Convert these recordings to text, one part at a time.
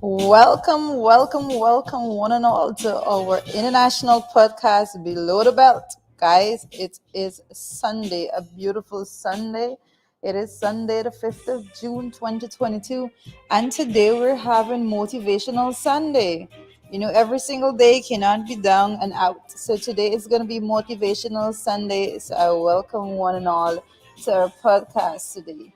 Welcome, one and all, to our international podcast, Below the Belt. Guys, it is Sunday, a beautiful Sunday. It is Sunday, the 5th of June, 2022. And today we're having Motivational Sunday. Every single day cannot be down and out. So today is going to be Motivational Sunday. So I welcome one and all to our podcast today.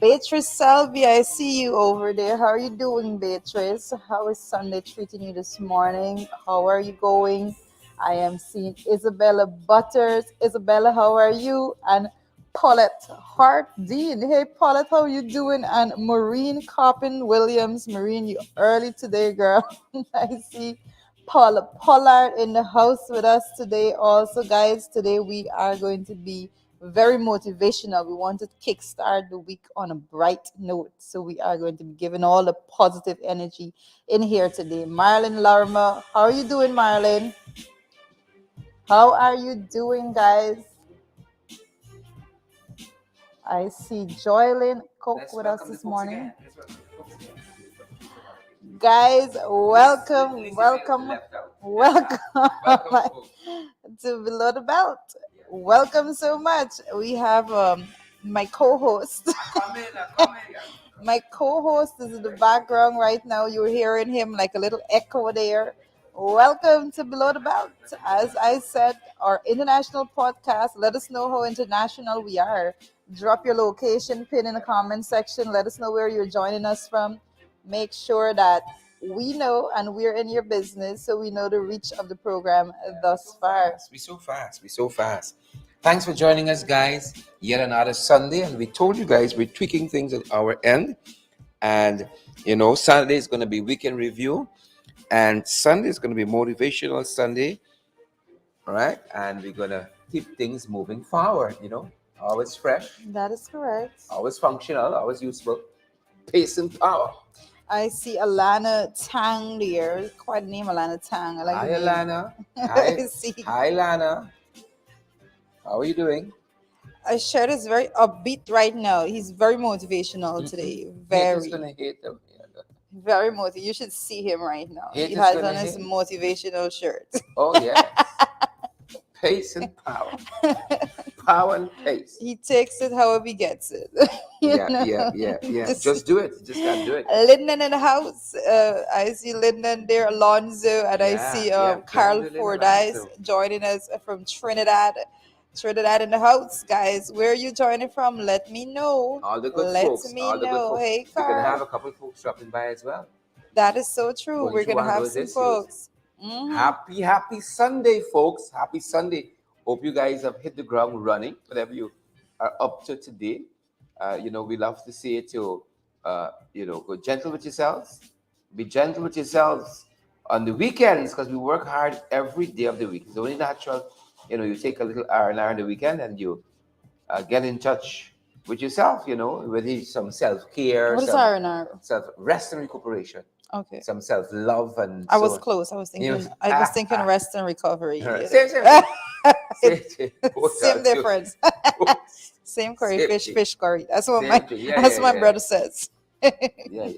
Beatrice Selby, I see you over there. How are you doing, Beatrice? How is Sunday treating you this morning? How are you going? I am seeing Isabella Butters. Isabella, how are you? And Paulette Hart Dean. Hey, Paulette, how are you doing? And Maureen Coppin Williams. Maureen, you early today, girl. I see Paula Pollard in the house with us today. Also, guys, today we are going to be very motivational. We want to kickstart the week on a bright note. So we are going to be giving all the positive energy in here today. Marlon Larma, how are you doing, Marlon? How are you doing, guys? I see Joylyn Cook with us this morning. Guys, welcome to Below the Belt. Welcome so much. We have my co-host. My co-host is in the background right now. You're hearing him like a little echo there. Welcome to Below the Belt. As I said, our international podcast. Let us know how international we are. Drop your location pin in the comment section. Let us know where you're joining us from. Make sure that we know and we're in your business so we know the reach of the program thus far. We so fast. We so fast. Thanks for joining us, guys. Yet another Sunday, and we told you guys we're tweaking things at our end. And Saturday is going to be weekend review, and Sunday is going to be motivational Sunday. All right, and we're going to keep things moving forward. Always fresh, That is correct. always functional, always useful. Pace and power. I see Alana Tang there. Quite a name, Alana Tang. I like Hi, the name. Alana. I Hi, see. hi, Lana. How are you doing? Shirt is very upbeat right now. He's very motivational today. Haters Very, gonna hate them. very motivational. You should see him right now. He Haters has gonna on his hate. motivational shirt. Oh yeah. Pace and power. Power and pace. He takes it however he gets it. Yeah. Just do it. Just gotta do it. Linden in the house. I see Linden there, Alonzo, and I see Carl Brandon Fordyce Alonso. joining us from Trinidad. Trinidad in the house, guys. Where are you joining from? Let me know. All the good Let folks. me All the good know. folks. Hey, We're gonna have Carl. a couple of folks dropping by as well. That is so true. Going We're through gonna one of have those some issues. folks. Mhm. Happy Sunday, folks. Happy Sunday. Hope you guys have hit the ground running, whatever you are up to today. We love to say to, go gentle with yourselves. Be gentle with yourselves on the weekends because we work hard every day of the week. It's only natural, you take a little R&R on the weekend and you get in touch with yourself, with some self-care, What is some R&R? self-rest and recuperation, Okay. some self-love and I so was on. close. I was You know, thinking. I was thinking rest and recovery. All right. You Same. know. Both Same are difference. both Same curry, same thing. fish curry. That's what Same my thing. Yeah. that's what my brother says. Yeah.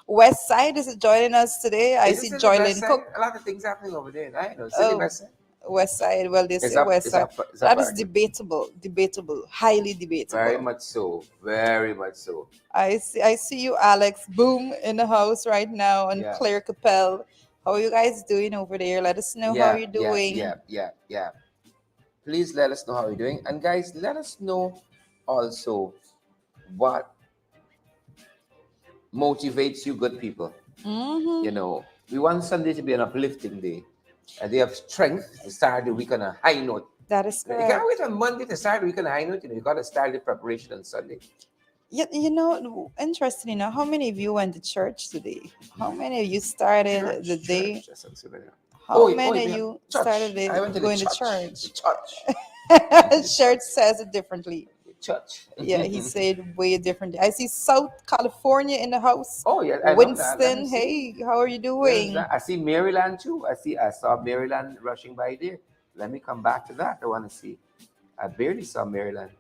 West Side is joining us today. I Is see this in the West Joylyn Side? Cook. A lot of things happening over there. I know. City Oh, West Side. West Side. Well, they It's say up. West It's Side. up. It's up. That is debatable, highly Very debatable. much so. Very much so. I see you, Alex Boom, in the house right now, and Yeah. Claire Capel. How are you guys doing over there? Let us know how you're doing. Yeah. Please let us know how you're doing, and guys, let us know also what motivates you, good people. Mm-hmm. We want Sunday to be an uplifting day, a day of strength to start the week on a high note. That is You correct. can't wait on Monday to start the week on a high note. You got to start the preparation on Sunday. Yeah, interesting. How many of you went to church today? How many of you started the day? Church, that sounds familiar. How Oh, many of yeah, you church. started I went to the going to church. church? The church. Church says it differently. Church. Yeah, he said way differently. I see South California in the house. Oh yeah, I know that. Let me Winston, see. hey, how are you Where's doing? that? I see Maryland too. I saw Maryland rushing by there. Let me come back to that. I want to see. I barely saw Maryland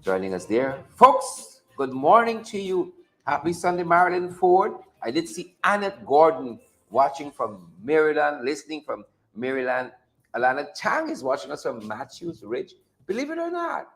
joining us there. Folks, good morning to you. Happy Sunday, Marilyn Ford. I did see Annette Gordon watching from Maryland, listening from Maryland. Alana Chang is watching us from Matthews Ridge. Believe it or not.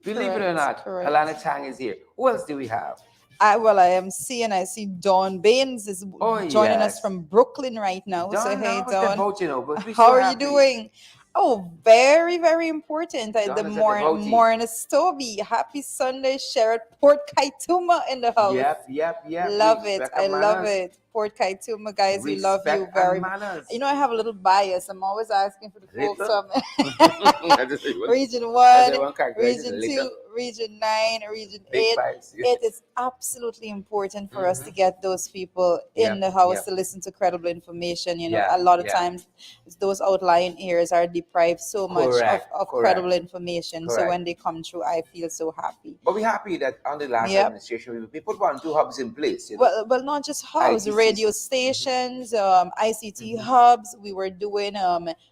Believe it or Correct, not, correct. Alana Chang is here. Who else do we have? I see Dawn Baines is Oh, joining us yes. from Brooklyn right now. So Dawn, hey, how was the Dawn, vote, but we're how so are you happy. doing? Oh, very, very important. The Dawn is at the voting. Morning Stovey. Happy Sunday, Sherrod Port Kaituma in the house. Yep, yep, yep. Love it. Respect I and love manners. it. Port Kaituma, guys, we love you Respect and very much. manners. You know, I have a little bias. I'm always asking for the folks Little. from I just say one. Region I 1, say one characterization. Region Little. 2, Region 9, Region Big 8. vibes. It is absolutely important for us to Mm-hmm. get those people in Yep, the house yep, to listen to credible information. You know, yeah, a lot of yeah. times those outlying areas are deprived so much Correct, of credible correct, information. So correct. when they come through, I feel so happy. But we're happy that under the last Yep. administration, we put 1 2 hubs in place, Well, not just hubs, radio ITCs. Mm-hmm. stations, ICT Mm-hmm. hubs. We were doing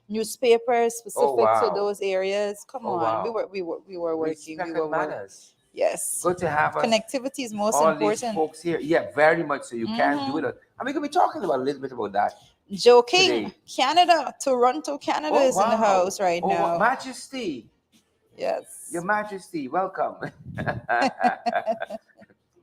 newspapers Oh, specific to wow. those areas. Come Oh, on, wow. we were working. We Respect were and work. manners. Yes, Good to have us, connectivity is most all these important. folks here. Yeah, very much so. You can't do Hmm. it. And we're going to be talking about a little bit about that Joe King, today. Canada, Toronto, Canada Oh, is in the wow. house right Oh, wow. now. Majesty. Your Yes. Majesty, welcome.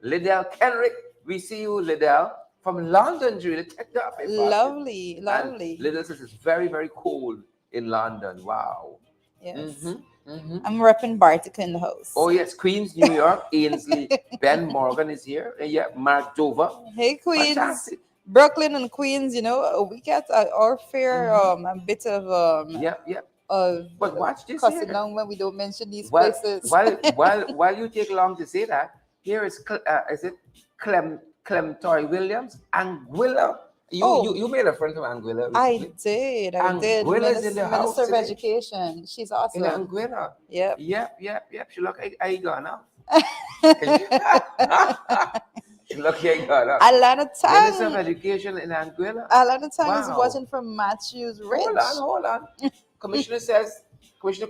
Liddell Kenrick, we see you, Liddell, from London during the Tech Cafe fashion. Lovely, And lovely. Liddell says it's very, very cold in London. Wow. Yes. Mm-hmm. Mm-hmm. I'm repping Bartica in the house. Oh, yes, Queens, New York, Ainsley, Ben Morgan is here. And yeah, Mark Dover. Hey, Queens. Fantastic. Brooklyn and Queens, you know, we get our fair Mm-hmm. a bit Yep, yep. of But watch this cussing here. down when we don't mention these While, places. while you take long to say that, here is it Clem Toy Williams, Anguilla. You made a friend from Anguilla recently. I did. Anguilla's in the house Minister of today. Education. She's In awesome. Anguilla. Yep. Yep. She look I gonna. She look I gonna. Alana Minister of Tang. Education in Anguilla. Alana Tang is Wow. watching from Matthews Ridge. Hold on. Commissioner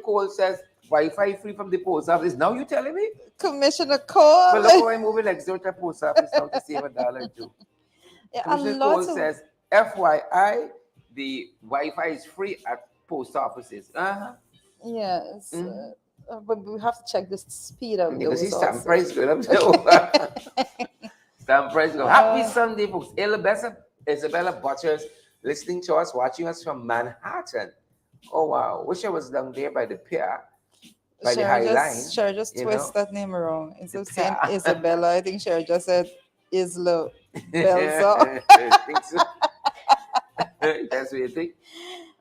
Cole says Wi-Fi free from the post office. Now you telling me? Commissioner Cole. Well, look how I'm moving next door to the post office now to save $1 or $2. Yeah, a Commissioner lot Cole of says, FYI, the Wi-Fi is free at post offices. Uh-huh. yes. Mhm. But we have to check the speed of You can see those stamp also. price good. I'm so stamp price good. Happy Sunday, folks. Isabella Butchers listening to us, watching us from Manhattan. Oh wow. Wish I was down there by the pier, by the High Line. Sure, just You twist know. that name wrong. Instead of The saying pier. Isabella, I think Sure just said Isla Belza. I think so. That's what you think.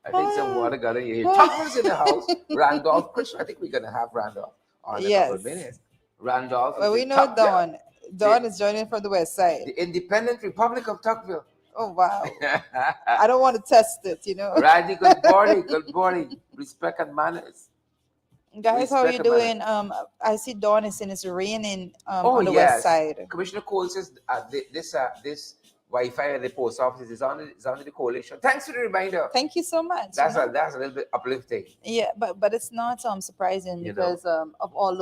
I think some water got in your head. Tucker's in the house. Randolph, Chris, I think we're gonna have Randolph on in a couple of Yes. minutes. Randolph Well, is we in know Tuckville, Dawn is joining from the west side. the Independent Republic of Tuckville. Oh wow. I don't want to test it, you know. Randy, good morning. Respect and manners. Guys, how are you Respect and doing? I see Dawn is saying it's raining Oh on the west yes. side. Commissioner Cole says this Wi-Fi at the post office is under the coalition. Thanks for the reminder. Thank you so much. That's you know. that's a little bit uplifting. Yeah, but it's not surprising You know. because of all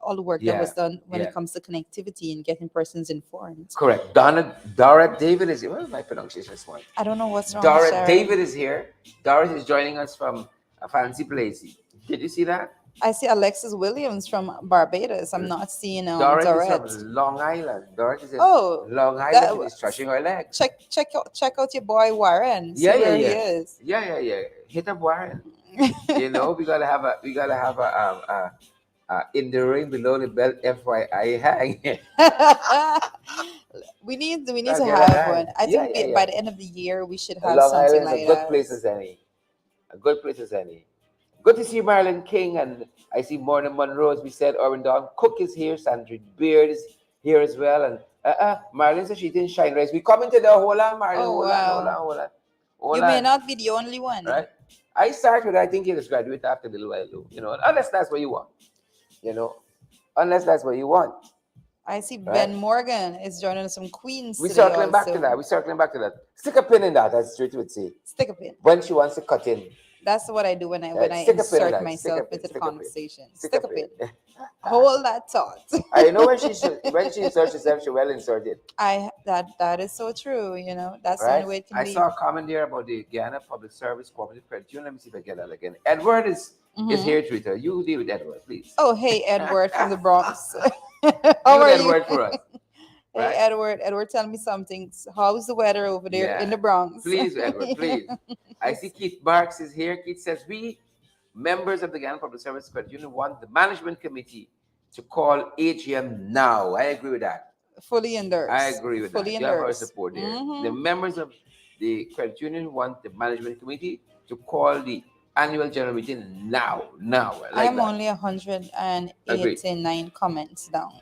all the work that Yeah, was done when yeah. it comes to connectivity and getting persons informed. Correct. Dorrit David is here. What is my pronunciation this morning? I don't know what's wrong. Dorrit Sharon. David is here. Dorrit is joining us from a fancy place. Did you see that? I see Alexis Williams from Barbados. I'm not seeing Dorrit is Dorette. from Long Island. Dorrit is in Oh, Long that Island. was- She's stretching her legs. check out your boy Warren. See Yeah, where yeah, he yeah. is. Yeah. Hit up Warren. You know, we gotta have a in the ring below the belt FYI hang. we need to Gotta get a have hang. one. I Yeah, think yeah, by yeah. the end of the year we should have Long something Island is like a good that. place as any. A good place as any. Good to see Marilyn King, and I see Morning Monroe, as we said. Orrin Dawn Cook is here. Sandra Beard is here as well. And Marilyn says she didn't shine rice. We come into the hold on, Marilyn. Oh, Hold wow. on. You may not be the only one. Right? I started, I think you just graduate after a little while, though. You know, unless that's what you want. You know, unless that's what you want. I see Right. Ben Morgan is joining us from Queens. We're today circling back also. to that. We're circling back to that. Stick a pin in that, as Street would say. Stick a pin. When she wants to cut in. That's what I do when I Stick a pin in insert that. myself Stick a into the pin. conversation. Stick Stick a a pin. pin. Hold that thought. I know when she inserts herself, she well inserted. That is so true. That's the Right? only way it can I be. saw a comment there about the Guyana Public Service Cooperative Credit Union. Let me see if I get that again. Edward is Hmm. here, Twitter. You deal with Edward, please. Oh, hey, Edward from the Bronx. How Deal with are you? Edward for us, Hey, right? Edward. Edward, tell me something. How's the weather over there in Yeah. the Bronx? Please, Edward, please. I see Keith Marks is here. Keith says, we, members of the Guyana Public Service Credit Union, want the management committee to call AGM now. I agree with that. Fully I endorse. agree with Fully that. You have our endorse. support there. The Hmm. members of the credit union want the management committee to call the annual general meeting now. Now. I like I'm that. only Agreed. 189 comments down.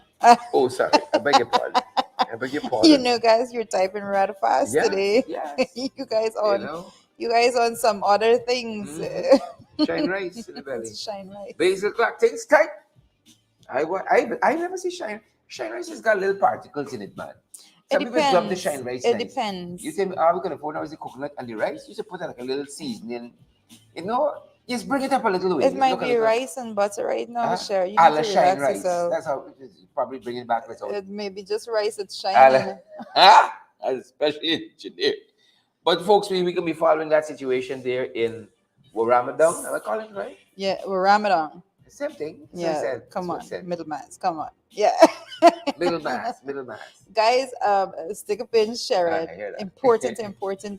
Oh, sorry. I beg your pardon. I beg your You pardon. know, guys, you're typing rather fast Yes, today. yes. you guys You on know. you guys on some other things. Mm-hmm. Shine rice in the belly. To shine light. Basil clock things tight. I never see shine rice has got little particles in it, man. It Some people drop the depends. shine rice It nice. You depends. tell me, are we gonna put now is the coconut and the rice? You should put like a little seasoning. You know, just bring it up a little way. It Just might look a be little. rice and butter right now, Huh? Sher. You A need la to shine relax rice. yourself. That's how probably bring it back without. It may be just rice that's A la, shining. ah, especially engineer. But folks, we can be following that situation there in Ramadan. Am I calling it right? Yeah, we're Ramadan. Same thing. That's what I Yeah, said. That's come what I on, said. middlemans, come on. Yeah. Middle mass, middle mass. Guys, stick a pin, share it. I hear that. Important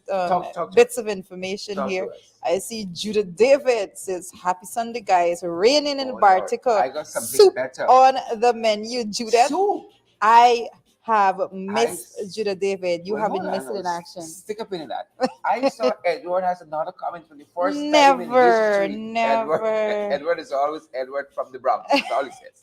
Talk to bits us. of information Talk to here. us. I see Judith David says, Happy Sunday, guys. Raining in Oh Lord, Bartica. I got something Soup better. on the menu, Judith. Soup. I have I missed Judith David. You well, have hold been on. missing in action. Stick a pin in that. I saw Edward has another comment for the first time in Never, history. Edward, never. Edward is always Edward from the Bronx. That's all he says.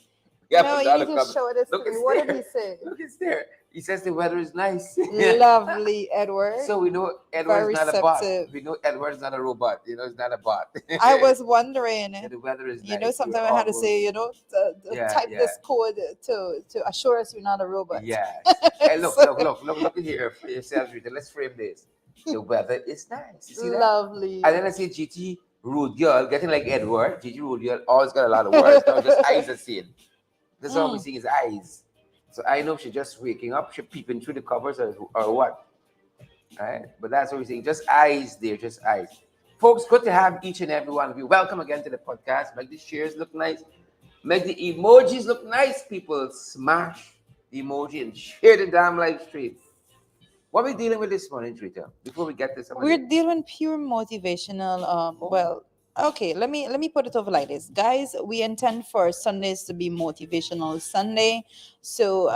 We have No, you another need to comment. show this Look, to me. it's What there. did he say? Look, it's there. He says the weather is nice. Lovely, Edward. So we know Edward Very is not a bot. receptive. We know Edward is not a robot. You know, it's not a bot. I was wondering. Yeah, the weather is You know, nice. We're sometimes I had to almost. say, Yeah, type yeah. this code to assure us you're not a robot. Yes. Hey, look, So- look in here for yourself, Rita. Let's frame this. The weather is nice. You see that? Lovely. And then I see GT Rude Girl getting like Edward. GT Rude Girl always got a lot of words. Now just eyes are seen. That's all we're Mm. seeing is eyes. So I know she's just waking up, she's peeping through the covers or what. Right? But that's what we're seeing. Just eyes there, just eyes. Folks, good to have each and every one of you. Welcome again to the podcast. Make the shares look nice. Make the emojis look nice, people. Smash the emoji and share the damn live stream. What are we dealing with this morning, Rita? Before we get to some of We're the... dealing pure motivational. Well, okay. Let me put it over like this, guys. We intend for Sundays to be motivational Sunday. So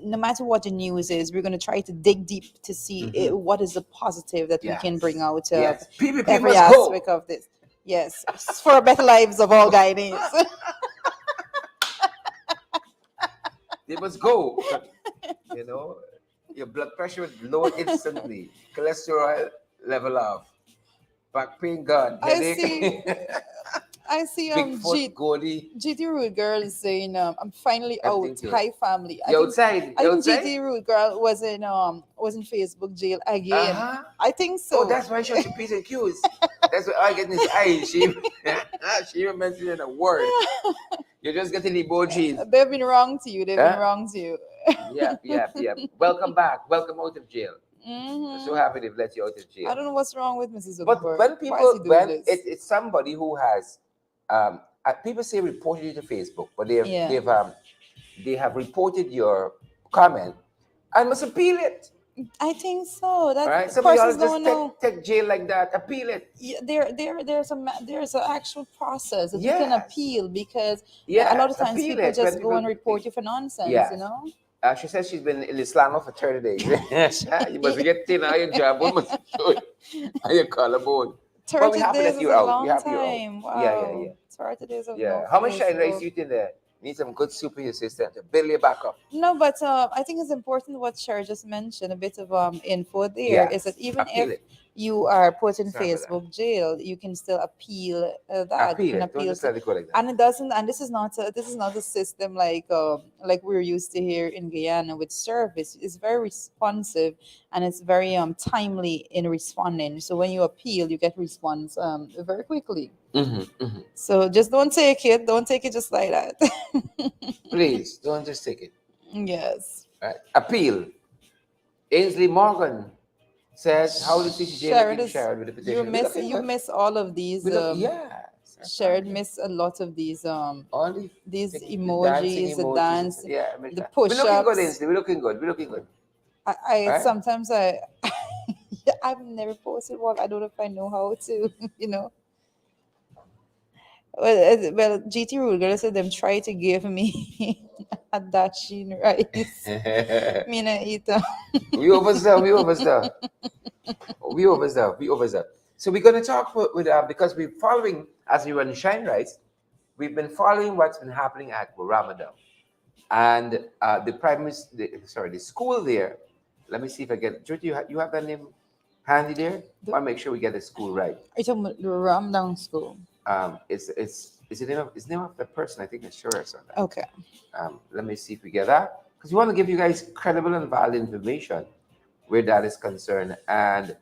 no matter what the news is, we're going to try to dig deep to see what is the positive that we can bring out of Yes. PPP every must go. aspect of this. Yes, for a better lives of all Guyanese. They must go. You know, your blood pressure would lower instantly. Cholesterol level off. Back pain gone. I Headache. see. I see. Bigfoot, Gordy. GT Rude Girl is saying, I'm finally Everything out. good. Hi, family. You outside? I You think outside? GT Rude Girl was in Facebook jail again. Uh-huh. I think so. Oh, that's why she was P's and Q's. That's why I get in his eyes. She even mentioned a word. You're just getting emojis. They've been wrong to you. They've Huh? been wrong to you. Yeah. Welcome back. Welcome out of jail. I'm so Mhm. happy they've let you out of jail. I don't know what's wrong with Mrs. But Zuckerberg. when Why is people, he doing when this? it's somebody who has, people say reported you to Facebook, but Yeah. they have reported your comment and must appeal it. I think so. That All right, some of y'all persons just don't know. take jail like that. Appeal it. Yeah, there's an actual process that you can Yes. appeal because Yeah, a lot of times appeal people it. just When go and people- report you for nonsense. Yes. You know. She says she's been in Islam for 30 days. You must get thin on your job. What must show you on your collarbone? But we 30 have to days let is you a out. long We have you out. time. Wow. Yeah. 30 days of Yeah. no How much shine rice Facebook. you eat in there? Need some good soup in your system to build you back up. No, but I think it's important what Cher just mentioned. A bit of info there is Yes. that even Appeal if it. you are put in Sorry about that. Facebook jail, you can still appeal that. You Appeal can it. Don't appeal just to, let it go like that. and it doesn't. And this is not a system like we're used to here in Guyana with service. It's very responsive and it's very timely in responding. So when you appeal, you get response very quickly. Hmm. So just don't take it. Don't take it just like that. Please don't just take it. Yes. Right? Appeal. Ainsley Morgan says, "How is CCJ Sharon looking, is Sharon, with the you petition? We're miss looking you good. miss all of We these look, yes, Sharon apparently. miss a lot of All the, these the dancing emojis, the emojis. dance, Yeah, I miss the that. We're looking good, push-ups. Ainsley. We're looking good. We're looking good. I Right? sometimes I I've never posted one. I don't know if I know how to, you know. Well, GT Ruger said them try to give me a dashing rice. Me na eat 'em. we overserve. We overserve. We overserve. We overserve. So we're going to talk with because we're following as we run Shine Rights. We've been following what's been happening at Ramadan. And the the school there. Let me see if I get. Jyoti, you have that name handy there. I The, want to make sure we get the school right. are you talking about the Ramdown school? It's the name of it's the name of the person. I think it's sure I saw that. Okay. Let me see if we get that because we want to give you guys credible and valid information where that is concerned, and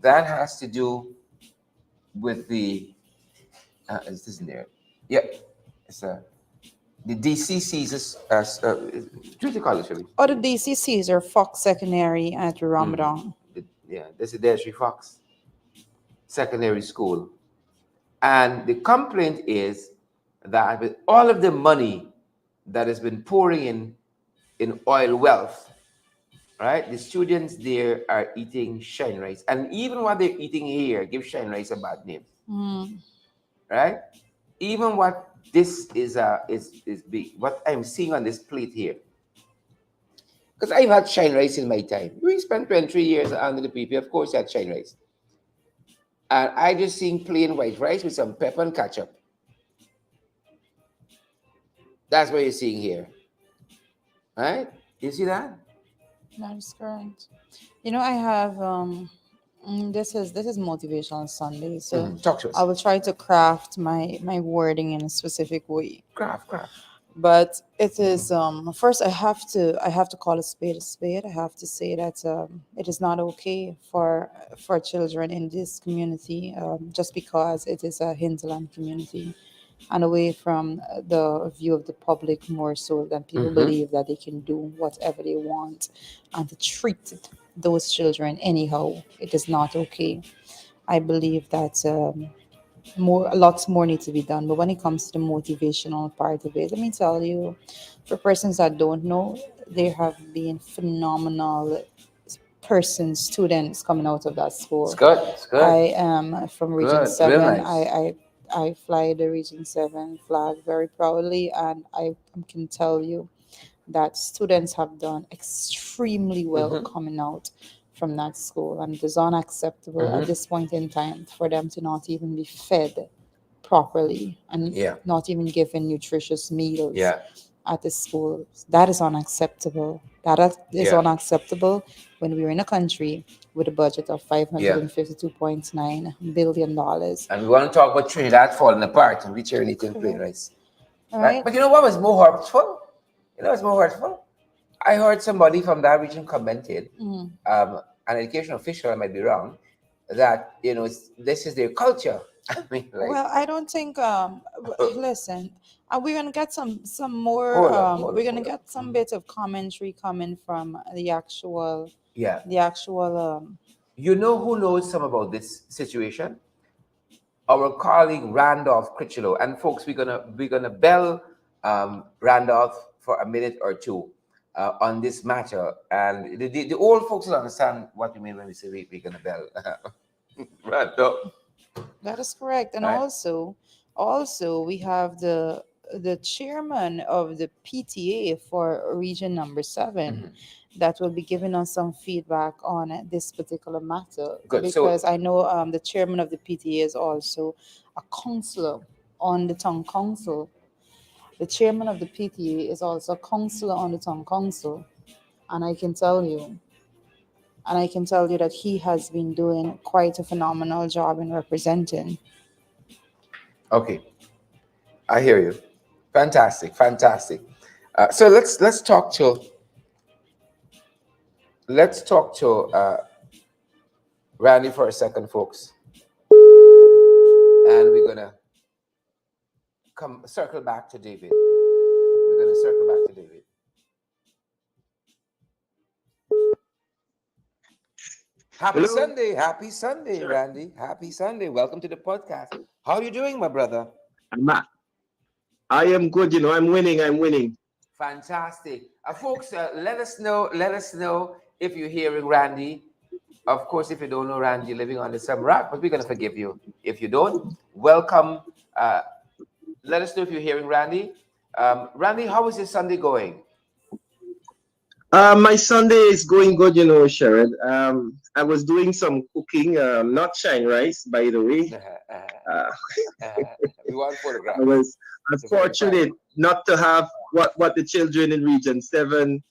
that has to do with the. Is this in there? Yep, it's the DCCs is Jyoti College, shall we? Or the DCCs or Fox Secondary at Mm. Ramadan. Yeah, this is Desiree Fox Secondary School. And the complaint is that with all of the money that has been pouring in oil wealth, right, the students there are eating shine rice. And even what they're eating here give shine rice a bad name, Mm. right? Even what this is big, what I'm seeing on this plate here. Because I've had shine rice in my time. We spent 23 years under the PP, of course, I had shine rice. And I just seeing plain white rice with some pepper and ketchup. That's what you're seeing here, right? You see that? That is correct. You know, I have this is motivational Sunday, so Talk to I us. will try to craft my wording in a specific way. Craft, craft. But it is first I have to call a spade a spade. I have to say that it is not okay for children in this community just because it is a hinterland community and away from the view of the public more so than people Mm-hmm. believe that they can do whatever they want and to treat those children anyhow. It is not okay. I believe that lots more need to be done. But when it comes to the motivational part of it, let me tell you, for persons that don't know, there have been phenomenal students coming out of that It's school. good. It's good. I am from Region Good. Real 7. nice. I fly the Region 7 flag very proudly, and I can tell you that students have done extremely well Mm-hmm. coming out from that school. And it is unacceptable at Mm-hmm. this point in time for them to not even be fed properly and Yeah. not even given nutritious meals Yeah. at the school. That is unacceptable. That is Yeah. unacceptable when we're in a country with a budget of Yeah. $552.9 billion. And we want to talk about Trinidad falling apart and we turn it in plain Correct. rice. All Right? right. But you know what was more hurtful? You know what's more hurtful? I heard somebody from that region commented, Mm. an education official, I might be wrong, that this is their culture. I mean, like, Well, I don't think. Listen, we're gonna get some more. hold up, hold up, We're gonna hold up. get some bit of commentary coming from Yeah. the actual. You know who knows some about this situation? Our colleague Randolph Critchlow. And folks, we're gonna bell Randolph for a minute or two on this matter. And the old folks will understand what we mean when we say we're gonna bell Randolph. That is correct, and Right? also we have the chairman of the PTA for Region Number 7 Mhm. that will be giving us some feedback on this particular matter Good. So because I know the chairman of the PTA is also a counselor on the town council. The chairman of the PTA is also a counselor on the town council, and I can tell you And I can tell you that he has been doing quite a phenomenal job in representing. Okay, I hear you. Fantastic, fantastic. So let's talk to Randy for a second, folks, and we're gonna come circle back to David. We're gonna circle back to David. Hello. Happy Sunday, Sure. Randy. Happy Sunday. Welcome to the podcast. How are you doing, my brother? I'm a- I am good. I'm winning. I'm winning. Fantastic, folks. Let us know. Let us know if you're hearing Randy. Of course, if you don't know Randy, you're living under some rock, but we're gonna forgive you if you don't. Welcome. Uh, Let us know if you're hearing Randy. Randy, how is your Sunday going? My Sunday is going good, Sharon. I was doing some cooking, not shine rice, by the way. Uh, We want I photographs. was It's very fortunate important. not to have what the children in Region 7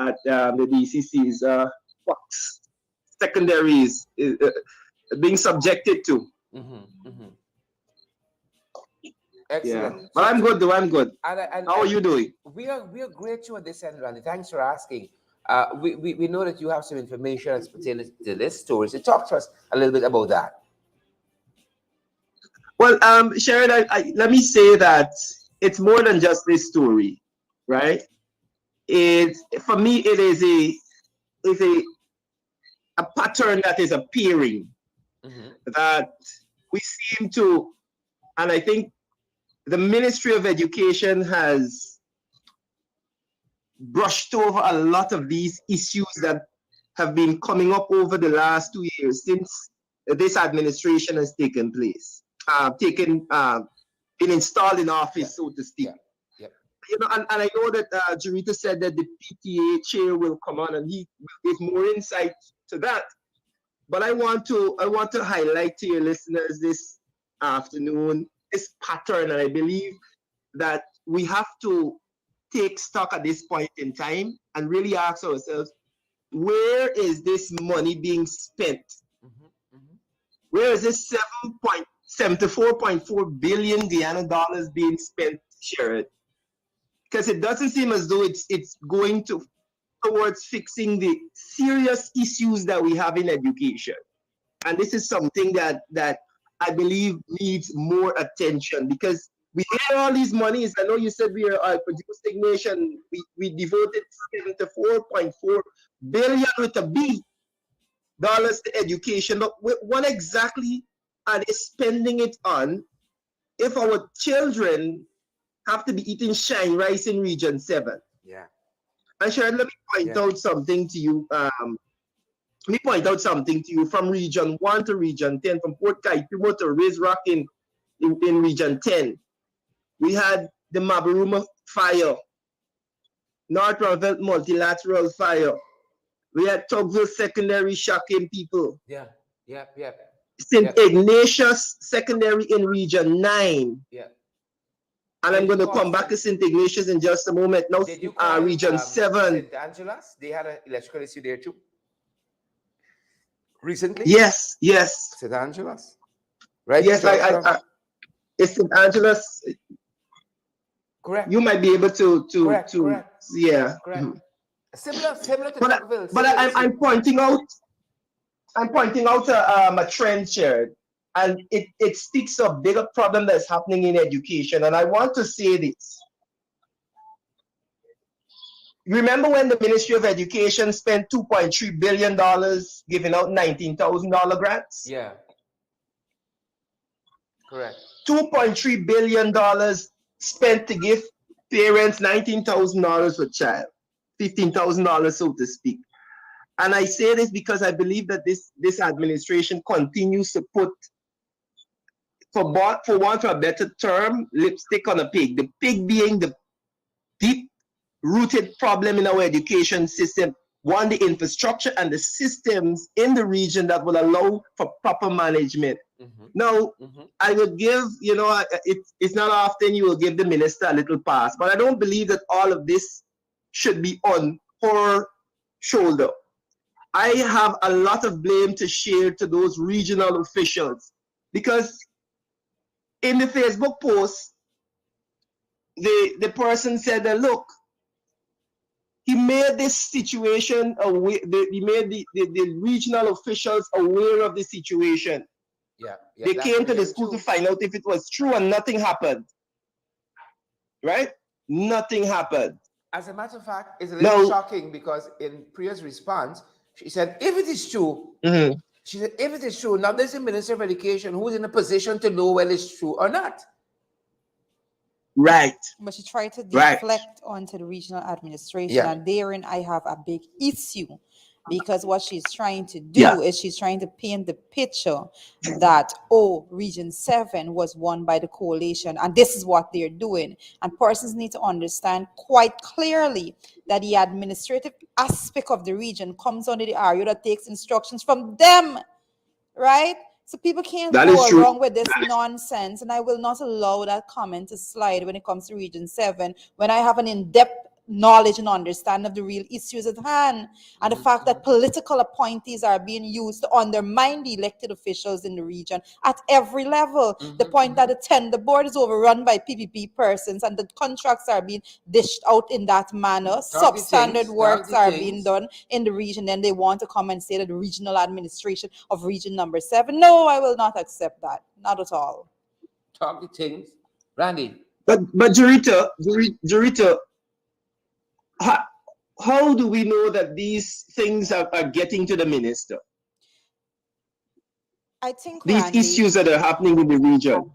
at the DCC's Fox secondary is being subjected to. Hmm, hmm. Yeah. Excellent. But So, I'm so good, though. I'm good. How are and you doing? we are great to on this end, Randy. Thanks for asking. We know that you have some information that's pertaining to this story. So talk to us a little bit about that. Well, Sharon, let me say that it's more than just this story, right? It's for me, it is a pattern that is appearing Hmm. that we seem to, and I think the Ministry of Education has brushed over a lot of these issues that have been coming up over the last 2 years since this administration has taken place, been installed in Yeah, office, so to speak. yeah, yeah. And I know that Jarita said that the PTA chair will come on and he will give more insight to that. But I want to highlight to your listeners this afternoon this pattern, and I believe that we have to take stock at this point in time and really ask ourselves, where is this money being spent? Hmm, hmm. Where is this 7.74.4 billion Guyana dollars being spent, Sharon? Because it doesn't seem as though it's going towards fixing the serious issues that we have in education. And this is something that I believe needs more attention because we hear all these monies. I know you said we are a producing nation. We devoted 74.4 billion with a B dollars to education. But what exactly are they spending it on if our children have to be eating shine rice in Region 7? Yeah, And Sharon, let me point yeah. out something to you. Let me point out something to you from Region 1 to Region 10, from Port Kaituma to Raise Rock in Region 10. We had the Mabaruma fire, North Ravel multilateral fire. We had Tugville Secondary shocking people. Yeah, yeah, yeah, St. yeah, Ignatius Secondary in Region 9. yeah. And I'm Did you going to call come back St. to St. Ignatius in just a moment. Now, Did you call Region 7. St. Angela's? They had an electrical issue there too recently. Yes, yes, St. Angela's, right, yes. Mr. Armstrong? It's St. Angela's. Correct, You might be able correct, to correct, yeah. correct. Similar to But Tocqueville, but similar I'm issue. pointing out a trend here, and it speaks of bigger problem that's happening in education. And I want to say this. Remember when the Ministry of Education spent $2.3 billion giving out $19,000 grants? Yeah, correct. $2.3 billion spent to give parents $19,000 per child, $15,000, so to speak. And I say this because I believe that this administration continues to put, for want of a better term, lipstick on a pig. The pig being the deep rooted problem in our education system. One, the infrastructure and the systems in the region that will allow for proper management. Mm-hmm, Now, mm-hmm. I would give, it's not often you will give the minister a little pass, but I don't believe that all of this should be on her shoulder. I have a lot of blame to share to those regional officials because in the Facebook post, the person said that look, he made this situation aware, he made the regional officials aware of the situation. Yeah, yeah, They that's came to the very school to true. find out if it was true and nothing happened, right? Nothing happened. As a matter of fact, it's a little Now, shocking because in Priya's response, she said, if it is true, mhm, she said, if it is true, now there's a Minister of Education who's in a position to know whether it's true or not. right, But she tried to right. deflect onto the regional administration, Yeah. and therein I have a big issue because what she's trying to Yeah, do is she's trying to paint the picture that, oh, Region 7 was won by the coalition, and this is what they're doing. And persons need to understand quite clearly that the administrative aspect of the region comes under the RU that takes instructions from them, right? So people can't that is go true. around with this nonsense, and I will not allow that comment to slide when it comes to Region 7 when I have an in-depth knowledge and understanding of the real issues at hand, and the fact that political appointees are being used to undermine the elected officials in the region at every level. The point that the tender board is overrun by PPP persons and the contracts are being dished out in that manner, substandard Talk works the are being things, done in the region, then they want to come and say that the regional administration of region number 7. No, I will not accept that. Not at all. talk the things. Randy, But Jurita, how, how do we know that these things are getting to the minister? I think, These Randy, issues that are happening in the region.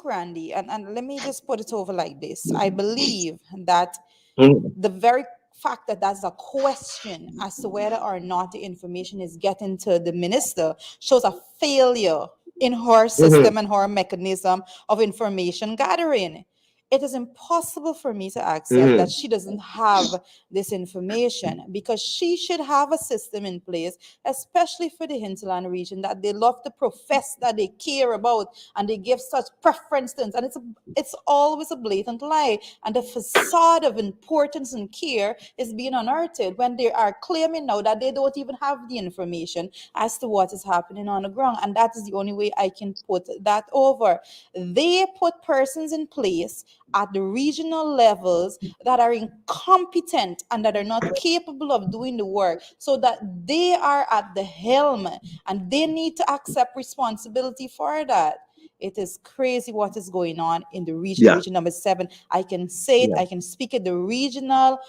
Randy, and let me just put it over like this. I believe that Mhm, the very fact that that's a question as to whether or not the information is getting to the minister shows a failure in her mhm, system and her mechanism of information gathering. It is impossible for me to accept that mhm. she doesn't have this information because she should have a system in place, especially for the hinterland region that they love to profess that they care about and they give such preference to. And it's always a blatant lie. And the facade of importance and care is being unearthed when they are claiming now that they don't even have the information as to what is happening on the ground. And that is the only way I can put that over. They put persons in place at the regional levels that are incompetent and that are not capable of doing the work so that they are at the helm and they need to accept responsibility for that. It is crazy what is going on in the region, Yeah, region number 7. I can say it, yeah. I can speak it. The regional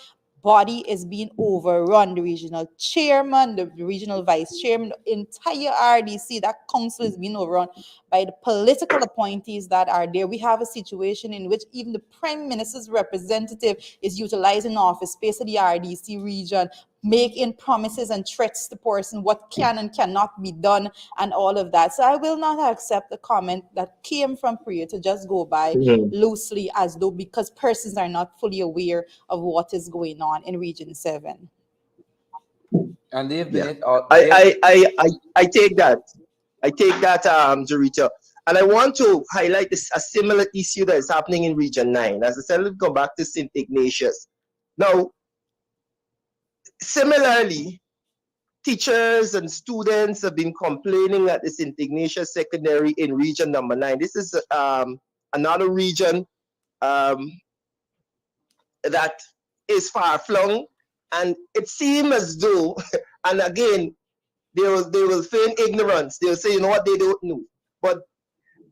body is being overrun. The regional chairman, the regional vice chairman, the entire RDC, that council is being overrun by the political appointees that are there. We have a situation in which even the prime minister's representative is utilizing office space of the RDC region, making promises and threats to person what can and cannot be done and all of that. So I will not accept the comment that came from Priya to just go by Mhm. loosely as though because persons are not fully aware of what is going on in Region 7. and they've been Yeah. it all. I, They've I, I, I, I take that. I take that, Dorita. And I want to highlight this, a similar issue that is happening in Region 9. As I said, let's go back to St. Ignatius. Now, similarly, teachers and students have been complaining at the St. Ignatius Secondary in Region number 9. This is another region um, that is far flung. And it seems as though, and again, they will feign ignorance. They'll say, you know what, they don't know. But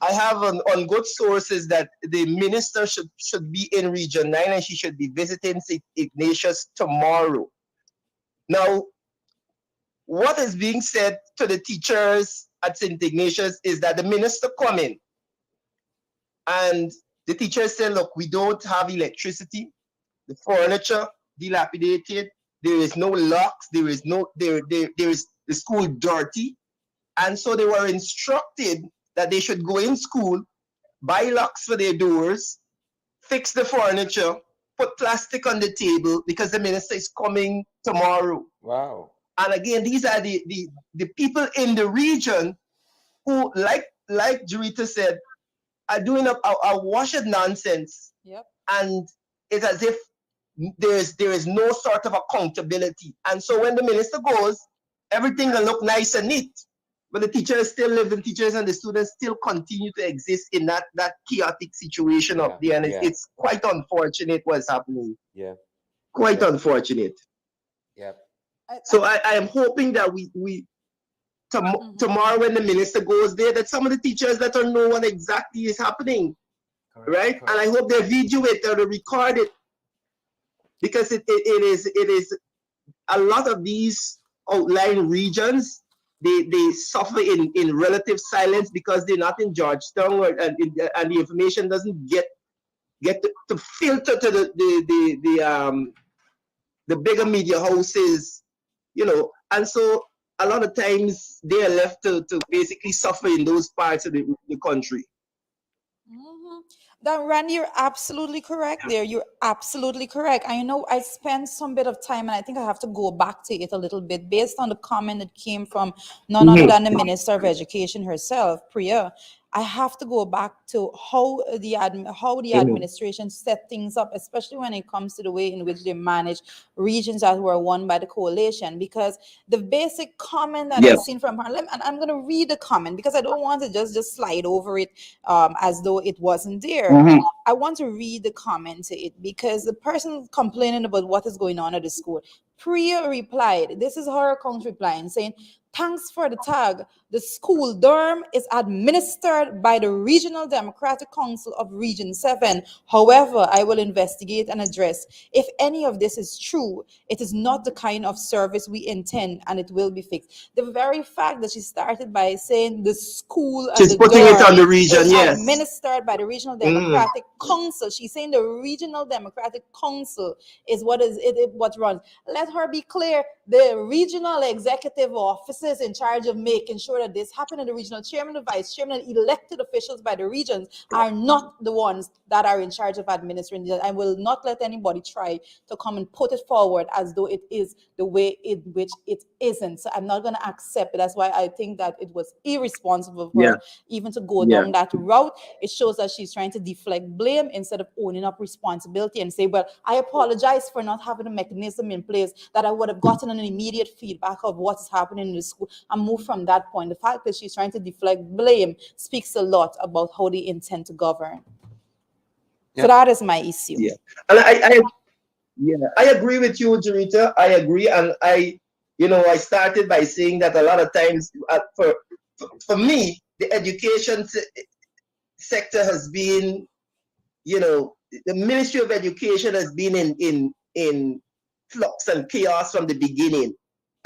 I have on good sources that the minister should be in Region 9 and she should be visiting St. Ignatius tomorrow. Now, what is being said to the teachers at St. Ignatius is that the minister come in and the teachers say, look, we don't have electricity, the furniture dilapidated, there is no locks, there is the school dirty. And so they were instructed that they should go in school, buy locks for their doors, fix the furniture, put plastic on the table because the minister is coming tomorrow. wow. And again, these are the people in the region who, like Jurita said, are doing a wash of nonsense. Yep. And it's as if there is no sort of accountability. And so when the minister goes, everything will look nice and neat. But the teachers still live, the teachers and the students still continue to exist in that chaotic situation up Yeah, there. And yeah, it's quite unfortunate what's happening. yeah, Quite yeah, unfortunate. yeah, I So I am hoping that we mhm. tomorrow when the minister goes there, that some of the teachers let her know what exactly is happening, correct, right? And I correct. hope they video it or they record it, because it is a lot of these outlying regions, they suffer in relative silence because they're not in Georgetown, and the information doesn't get to filter to the bigger media houses, and so a lot of times they are left to basically suffer in those parts of the country. Mhm. That Randy, you're absolutely correct there. You're absolutely correct. I know I spent some bit of time, and I think I have to go back to it a little bit based on the comment that came from none other Mhm. than the Minister of Education herself, Priya. I have to go back to how the Mhm. administration set things up, especially when it comes to the way in which they manage regions that were won by the coalition. Because the basic comment that I Yeah. seen from her, and I'm going to read the comment because I don't want to just slide over it as though it wasn't there. Mhm. I want to read the comment to it because the person complaining about what is going on at the school, Priya replied, this is her account replying, saying, thanks for the tag. The school Durham is administered by the Regional Democratic Council of Region 7. However, I will investigate and address. If any of this is true, it is not the kind of service we intend and it will be fixed. The very fact that she started by saying the school at She's the putting it on Durham the is region, yes. administered by the Regional Mhm. Democratic Council. She's saying the Regional Democratic Council is what is it what runs. Let her be clear. The regional executive officers in charge of making sure that this happens, and the regional chairman, the vice chairman, and elected officials by the regions are not the ones that are in charge of administering it. I will not let anybody try to come and put it forward as though it is the way in which it isn't. So I'm not going to accept it. That's why I think that it was irresponsible for Yeah. her even to go Yeah. down that route. It shows that she's trying to deflect blame instead of owning up responsibility and say, well, I apologize for not having a mechanism in place that I would have gotten an immediate feedback of what's happening in the school and move from that point. The fact that she's trying to deflect blame speaks a lot about how they intend to govern. So Yep. that is my issue. Yeah. And yeah, I agree with you, Jarita. I agree, and I started by saying that a lot of times, for me, the education sector has been, the Ministry of Education has been in flux and chaos from the beginning.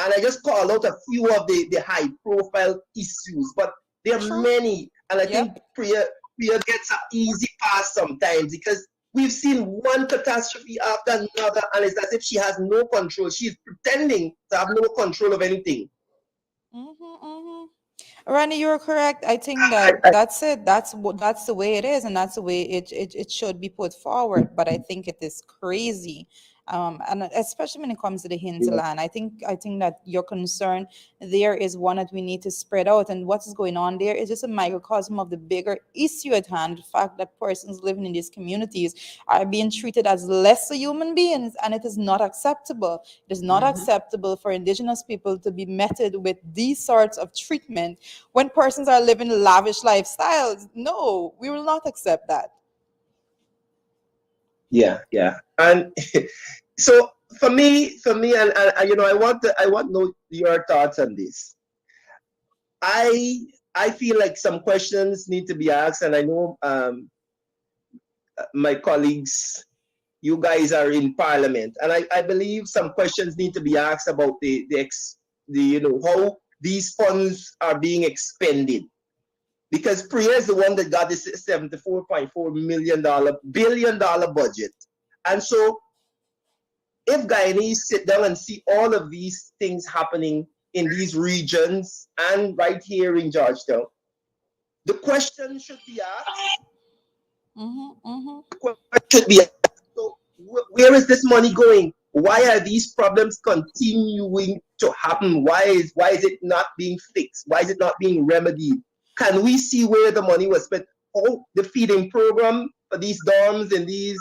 And I just call out a few of the high profile issues, but there are True. many. And I think Yep. Priya gets an easy pass sometimes because we've seen one catastrophe after another, and it's as if she has no control. She's pretending to have no control of anything. Mm-hmm, mm-hmm. Ronnie, you're correct. I think I, that I, that's it. That's the way it is, and that's the way it should be put forward. But I think it is crazy, and especially when it comes to the yeah, hinterland. I think that your concern there is one that we need to spread out, and what is going on there is just a microcosm of the bigger issue at hand. The fact that persons living in these communities are being treated as lesser human beings, and it is not acceptable. It is not Hmm. acceptable for indigenous people to be meted with these sorts of treatment when persons are living lavish lifestyles. No, we will not accept that. yeah, yeah. And so for me, and I want to know your thoughts on this. I I feel like some questions need to be asked, and I know my colleagues, you guys are in Parliament, and I believe some questions need to be asked about the how these funds are being expended. Because Priya is the one that got this $74.4 billion budget, and so if Guyanese sit down and see all of these things happening in these regions and right here in Georgetown, the question should be asked. Mm-hmm, mm-hmm. The question should be asked. So, where is this money going? Why are these problems continuing to happen? Why is it not being fixed? Why is it not being remedied? Can we see where the money was spent? Oh, the feeding program for these dorms and these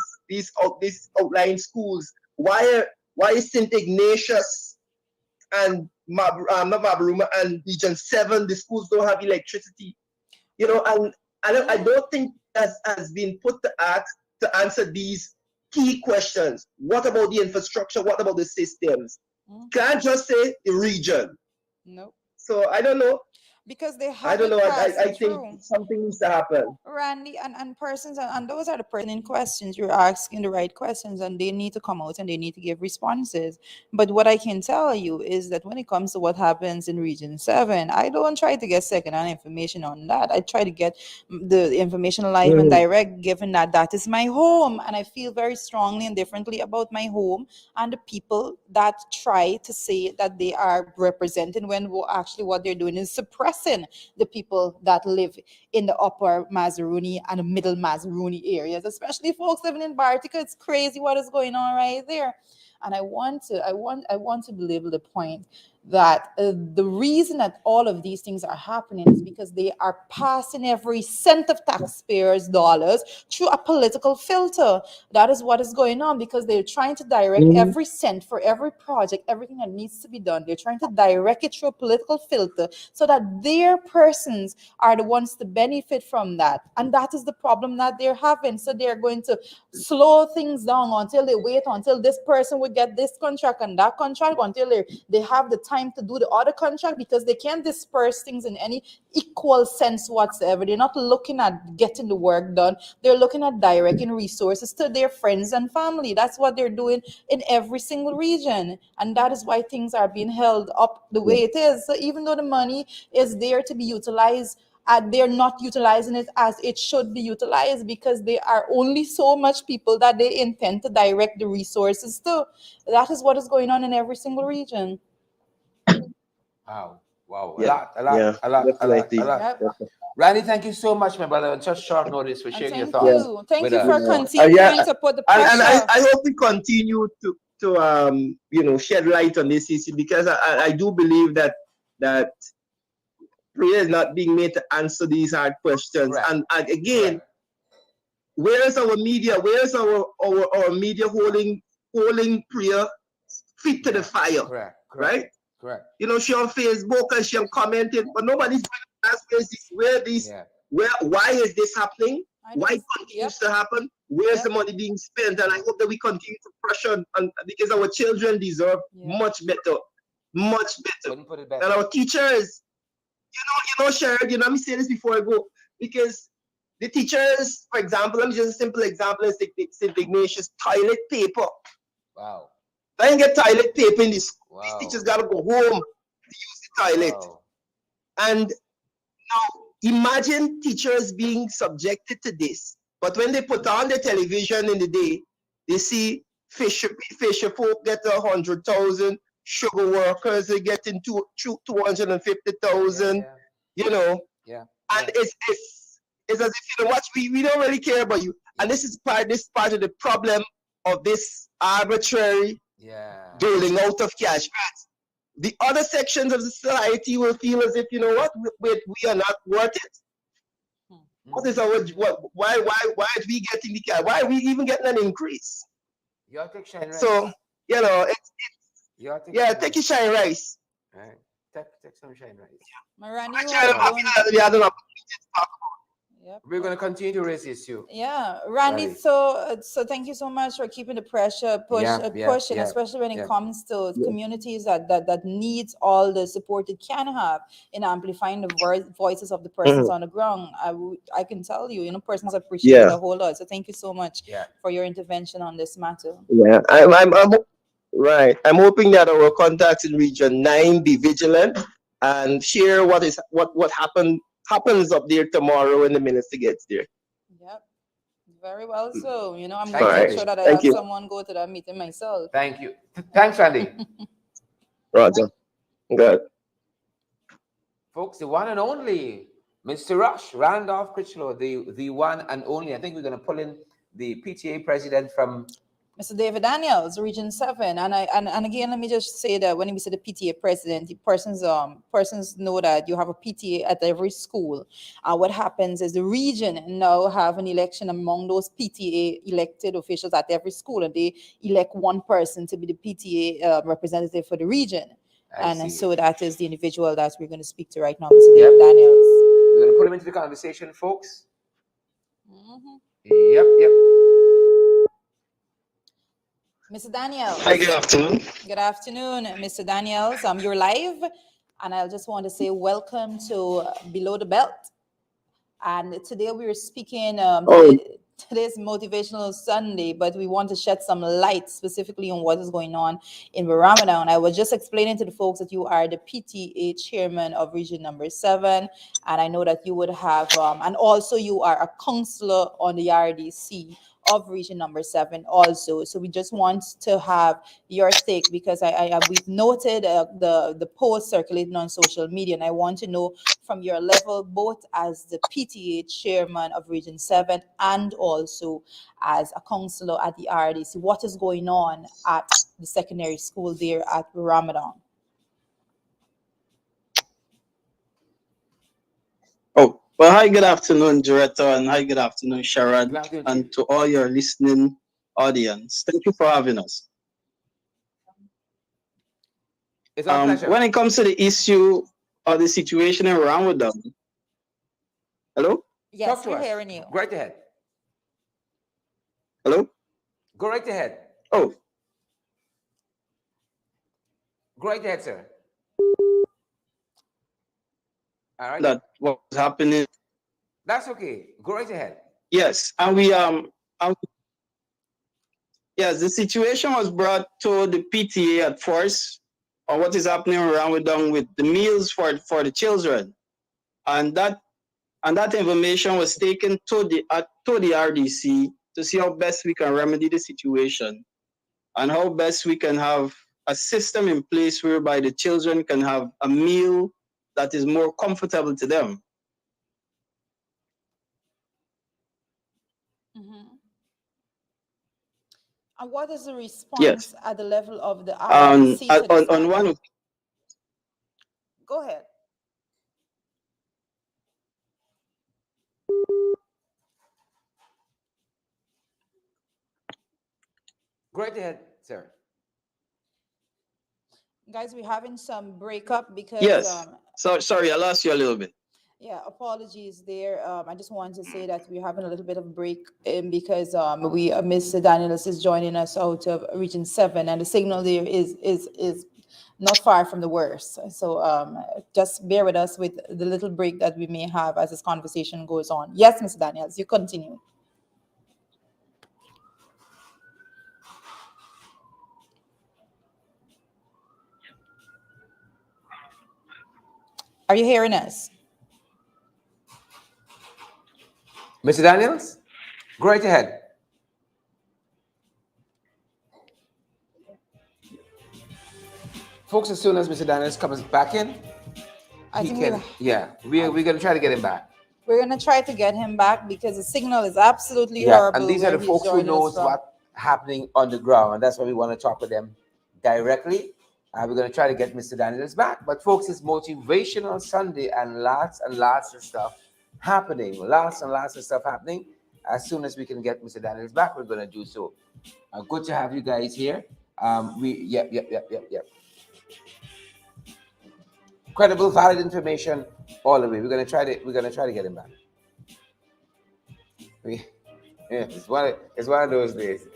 outlying schools. Why is St. Ignatius and not Mabaruma, and Region 7, the schools don't have electricity. And I Yeah. don't think has been put to answer these key questions. What about the infrastructure? What about the systems? Mhm. Can't just say the region. Nope. So I don't know. Because they I don't haven't know. passed I it think through. something needs to happen. Randy, and persons, and those are the pertinent questions. You're asking the right questions, and they need to come out and they need to give responses. But what I can tell you is that when it comes to what happens in Region 7, I don't try to get secondhand information on that. I try to get the information live and Mhm. direct, given that that is my home. And I feel very strongly and differently about my home and the people that try to say that they are representing when actually what they're doing is suppressing the people that live in the upper Mazaruni and the middle Mazaruni areas, especially folks living in Bartica. It's crazy what is going on right there. And I want to belabor the point that the reason that all of these things are happening is because they are passing every cent of taxpayers' dollars through a political filter. That is what is going on because they're trying to direct Mhm. every cent for every project, everything that needs to be done. They're trying to direct it through a political filter so that their persons are the ones to benefit from that. And that is the problem that they're having. So they're going to slow things down until they wait until this person will get this contract and that contract until they have the time to do the other contract because they can't disperse things in any equal sense whatsoever. They're not looking at getting the work done. They're looking at directing resources to their friends and family. That's what they're doing in every single region. And that is why things are being held up the way it is. So even though the money is there to be utilized, they're not utilizing it as it should be utilized because there are only so much people that they intend to direct the resources to. That is what is going on in every single region. Wow. Wow. A Yeah, lot, a lot, yeah, a lot, a lot, a definitely. lot. Yep. Definitely. Randy, thank you so much, my brother, on such short notice for And sharing your thank Yeah, thoughts you. Thank with you for us. yeah, continuing yeah. to put the And pressure. I hope we continue to shed light on this issue because I do believe that prayer is not being made to answer these hard questions. Correct. And again, Correct. where is our media? Where is our media holding prayer feet to the Yeah. fire? Correct. Correct. Right? Correct. She on Facebook and she on commenting, but nobody's going to ask Yeah. why is this happening? I Why don't. it Yep. continues to happen? Where's the Yep. money being spent? And I Yeah. hope that we continue to pressure because our children deserve Yep. much better. Couldn't put it And better. our teachers, Sharon, let me say this before I go, because the teachers, for example, let me just a simple example is St. Ignatius toilet paper. Wow. They ain't get toilet paper in this. These teachers Wow. gotta go home to use the toilet. Wow. And imagine teachers being subjected to this. But when they put on the television in the day, they see fisher folk get 100,000, sugar workers are getting 250,000, Yeah. you know, Yeah. and Yeah. it's as if watch we don't really care about you. And Yeah. this part of the problem of this arbitrary Yeah. doling out of cash. The other sections of the society will feel as if we are not worth it. What is Mm-hmm. our why are we getting the cash? Why are we even getting an increase? You take shine So rice. it's You take yeah, shine take your rice. shine rice. Right. Take some shine rice. Marani, you Actually, have I'm Right. happy done. that we had an opportunity to talk. Yep. We're gonna continue to raise this issue, Yeah, Randy. Randy. So thank you so much for keeping the pressure Yeah. Yeah. pushing, Yeah. especially when it Yeah. comes to Yeah. communities that needs all the support it can have in amplifying the voices of the persons Mhm. on the ground. I can tell you, persons appreciate it Yeah, a whole lot. So thank you so much Yeah. for your intervention on this matter. yeah. Right. I'm hoping that our contacts in Region 9 be vigilant and share what happens up there tomorrow when the minister gets there. Yep. Very well. So, I'm going All to Thanks, make right. sure Randy. that I Thank have you, someone go to that meeting myself. Thank you. Thanks, Randy. Roger. Good. Folks, the one and only Mr. Rush, Randolph Critchlow, the one and only. I think we're gonna pull in the PTA president from. Mr. David Daniels, Region 7. And again, let me just say that when we say the PTA president, the persons know that you have a PTA at every school. What happens is the region now have an election among those PTA elected officials at every school, and they elect one person to be the PTA representative for the region. I And see. so that is the individual that we're going to speak to right now, Mr. Yep. Daniels. We're gonna put him into the conversation, folks. Mhm. Yep, yep. Mr. Hi, good Daniels. afternoon. Good afternoon, Mr. Daniels. You're live, and I just want to say welcome to Below the Belt. And today we are speaking. Oh, Today's motivational Sunday, but we want to shed some light specifically on what is going on in Ramadan. I was just explaining to the folks that you are the PTA chairman of Region Number 7, and I know that you would have, and also you are a counselor on the RDC of Region Number 7 also. So we just want to have your take, because we've noted the post circulating on social media, and I want to know from your level, both as the PTA chairman of Region 7 and also as a counselor at the RDC, what is going on at the secondary school there at Ramadan? oh, well, hi, good afternoon, Director, and hi, good afternoon, Good Sharon, afternoon to you. and to all your listening audience. Thank you for having us. It's our pleasure. When it comes to the issue or the situation in Ramadan, hello, Talk Yes, to we're us. hearing you. Go right ahead. hello, Go right ahead. oh, Go right ahead, sir. All right. that what was happening. That's okay. Go right ahead. Yes, and yes, the situation was brought to the PTA at first, or what is happening in Ramadan with the meals for the children, and that information was taken to the RDC to see how best we can remedy the situation and how best we can have a system in place whereby the children can have a meal that is more comfortable to them. Mhm. And what is the Yes. response at the level of the Um, RDC on to this on matter? one Go ahead. Go right ahead, sir. Guys, we're having some breakup because yes. So sorry, I lost you a little bit. yeah, apologies there. I just wanted to say that we're having a little bit of break because we Mr. Daniels is joining us out of Region 7, and the signal there is not far from the worst. So just bear with us with the little break that we may have as this conversation goes on. Yes, Mr. Daniels, you continue. Are you hearing us? Mr. Daniels, go right ahead. Folks, as soon as Mr. Daniels comes back in, I he think can, yeah, we're going to try to get him back. we're gonna try to get him back because the signal is absolutely Yeah, and horrible these are where the he's folks who joining us knows from. what happening on the ground, and that's why we want to talk with them directly. We're going to try to get Mr. Daniels back. But folks, it's motivational Sunday, and lots of stuff happening. Lots and lots of stuff happening. As soon as we can get Mr. Daniels back, we're going to do so. Good to have you guys here. Yep. Credible, valid information all the way. We're gonna try to get him back. We, yeah, it's one of those days.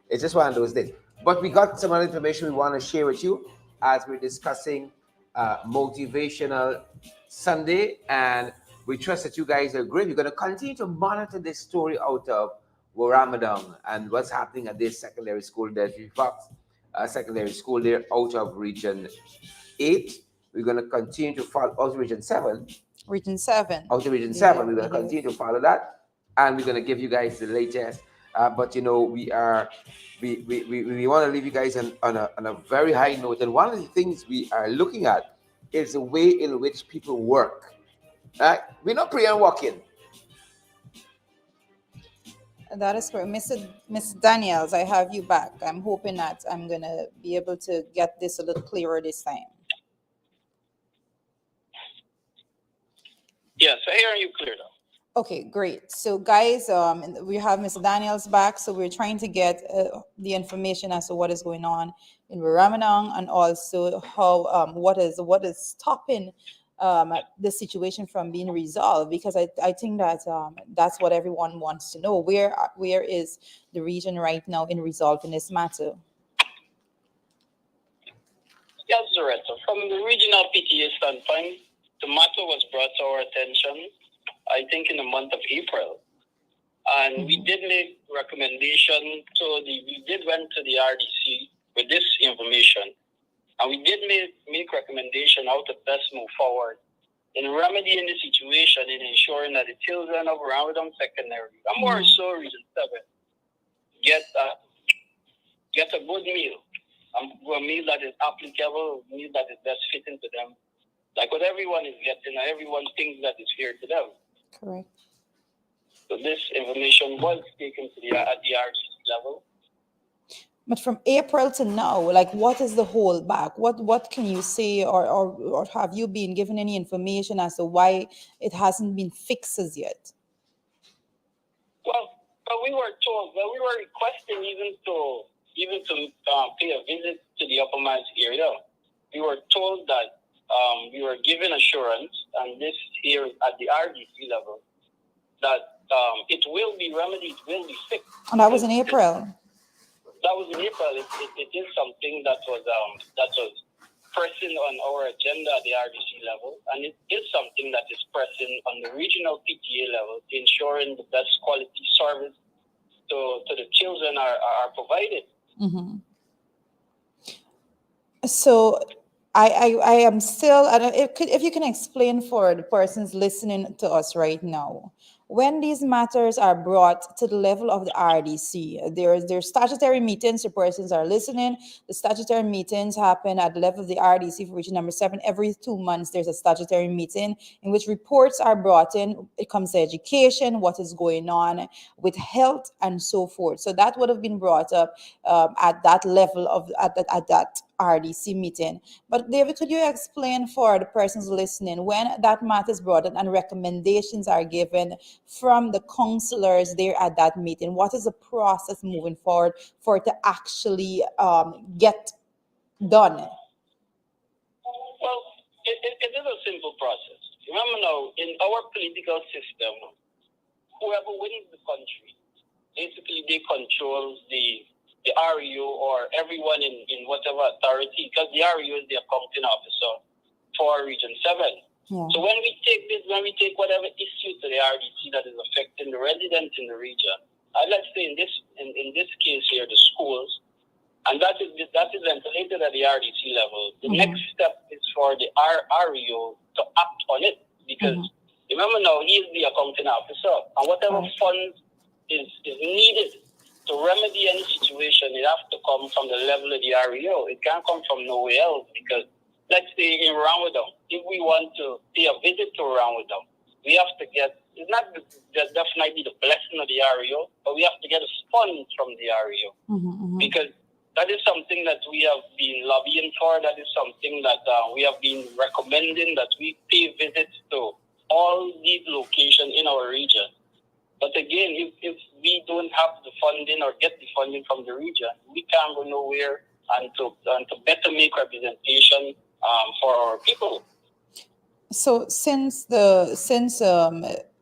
It's just one of those days. But we got some other information we want to share with you as we're discussing motivational Sunday, and we trust that you guys are great. We're going to continue to monitor this story out of Ramadan and what's happening at this secondary school, Desiree Fox Secondary School there out of Region 8. We're going to continue to follow out of Region 7. Region 7. Out of Region Yeah, 7. We're going to it is. continue to follow that, and we're going to give you guys the latest. But you know, we want to leave you guys on a very high note. And one of the things we are looking at is the way in which people work. We're not pre and walk-in. That is correct. Mr. Daniels, I have you back. I'm hoping that I'm going to be able to get this a little clearer this time. Yes, I hear you clear now. Okay, great. So, guys, we have Mr. Daniels back. So we're trying to get the information as to what is going on in Ramadan, and also how what is stopping the situation from being resolved, because I think that that's what everyone wants to know. Where is the region right now in resolving this matter? Yes, Director. From the regional PTA standpoint, the matter was brought to our attention, I think, in the month of April. And we did make recommendation we did went to the RDC with this information. And we did make recommendation how to best move forward in remedying the situation and ensuring that the children of Ramadan Secondary, and more so Region 7, get a good meal. A meal that is applicable, a meal that is best fitting to them. Like what everyone is getting, and everyone thinks that is fair to them. Correct. So this information was taken to at the RDC level. But from April to now, like, what is the holdback? What can you say, or have you been given any information as to why it hasn't been fixed as yet? Well, we were told, we were requesting even to pay a visit to the Upper Mines area. We were told that we were given assurance, and this here at the RDC level, that it will be remedied, it will be fixed. And that was in April. That was in April. It is something that was pressing on our agenda at the RDC level, and it is something that is pressing on the regional PTA level, ensuring the best quality service to the children are provided. Mm-hmm. So I am still, and if you can explain for the persons listening to us right now, when these matters are brought to the level of the RDC, there's statutory meetings. The persons are listening. The statutory meetings happen at the level of the RDC for region number 7. Every 2 months, there's a statutory meeting in which reports are brought in. It comes to education, what is going on with health, and so forth. So that would have been brought up at that level at that RDC meeting. But David, could you explain for the persons listening, when that matter is brought in and recommendations are given from the counselors there at that meeting, what is the process moving forward for it to actually get done? Well, it is a simple process. Remember now, in our political system, whoever wins the country, basically they control the REO or everyone in whatever authority, because the REO is the accounting officer for Region 7. Yeah. So when we take whatever issue to the RDC that is affecting the residents in the region, let's say in this case here, the schools, and that is ventilated at the RDC level. The next step is for the REO to act on it, because remember now, he is the accounting officer, and whatever funds is needed to remedy any situation, it has to come from the level of the REO. It can't come from nowhere else, because let's say in Ramadan, if we want to pay a visit to Ramadan, we have to get, it's not definitely the blessing of the REO, but we have to get a funds from the REO. Because that is something that we have been lobbying for. That is something that we have been recommending, that we pay visits to all these locations in our region. But again, if we don't have the funding or get the funding from the region, we can't go nowhere and to better make representation for our people. So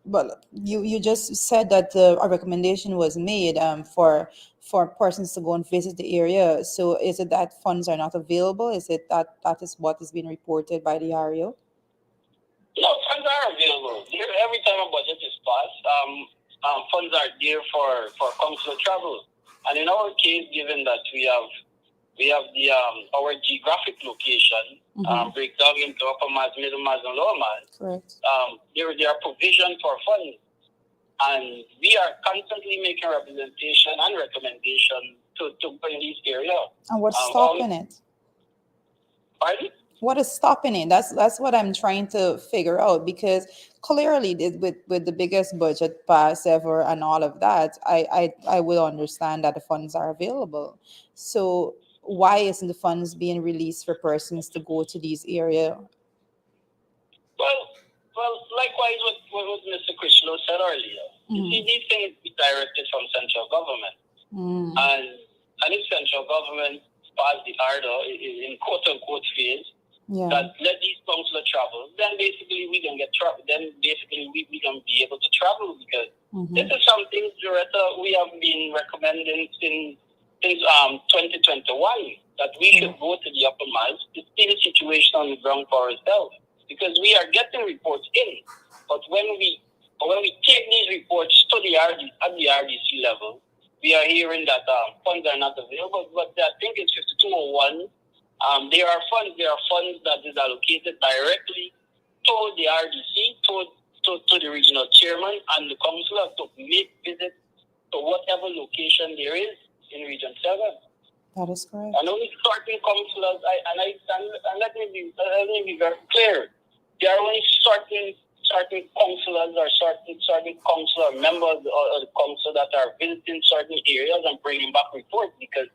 well, you just said that a recommendation was made for persons to go and visit the area. So is it that funds are not available? Is it that is what is being reported by the REO? No, funds are available. Every time a budget is passed, funds are there for consular travel. And in our case, given that we have the our geographic location breakdown into Upper Mines, Middle Mines, and Lower Mines. Correct. There are provision for funds, and we are constantly making representation and recommendation to bring these areas. And what's stopping it? Pardon? What is stopping it? That's what I'm trying to figure out, because clearly with the biggest budget pass ever and all of that, I will understand that the funds are available. So why isn't the funds being released for persons to go to these areas? Well, likewise what Mr. Critchlow said earlier. You see, these things be directed from central government. And if central government pass the order in quote unquote phase Yeah. that let these councillors travel, then basically we can get travel. Then basically we can be able to travel because this is something, Loretta, we have been recommending since 2021 that we should go to the upper miles to see the situation on the ground for ourselves because we are getting reports in, but when we take these reports to the at the RDC level, we are hearing that funds are not available. But I think it's 5201. There are funds that is allocated directly to the RDC, to the regional chairman and the councillor to make visits to whatever location there is in Region 7. That is correct. And only certain councillors, and let me be very clear, there are only certain councillors or certain councillor members or the council that are visiting certain areas and bringing back reports because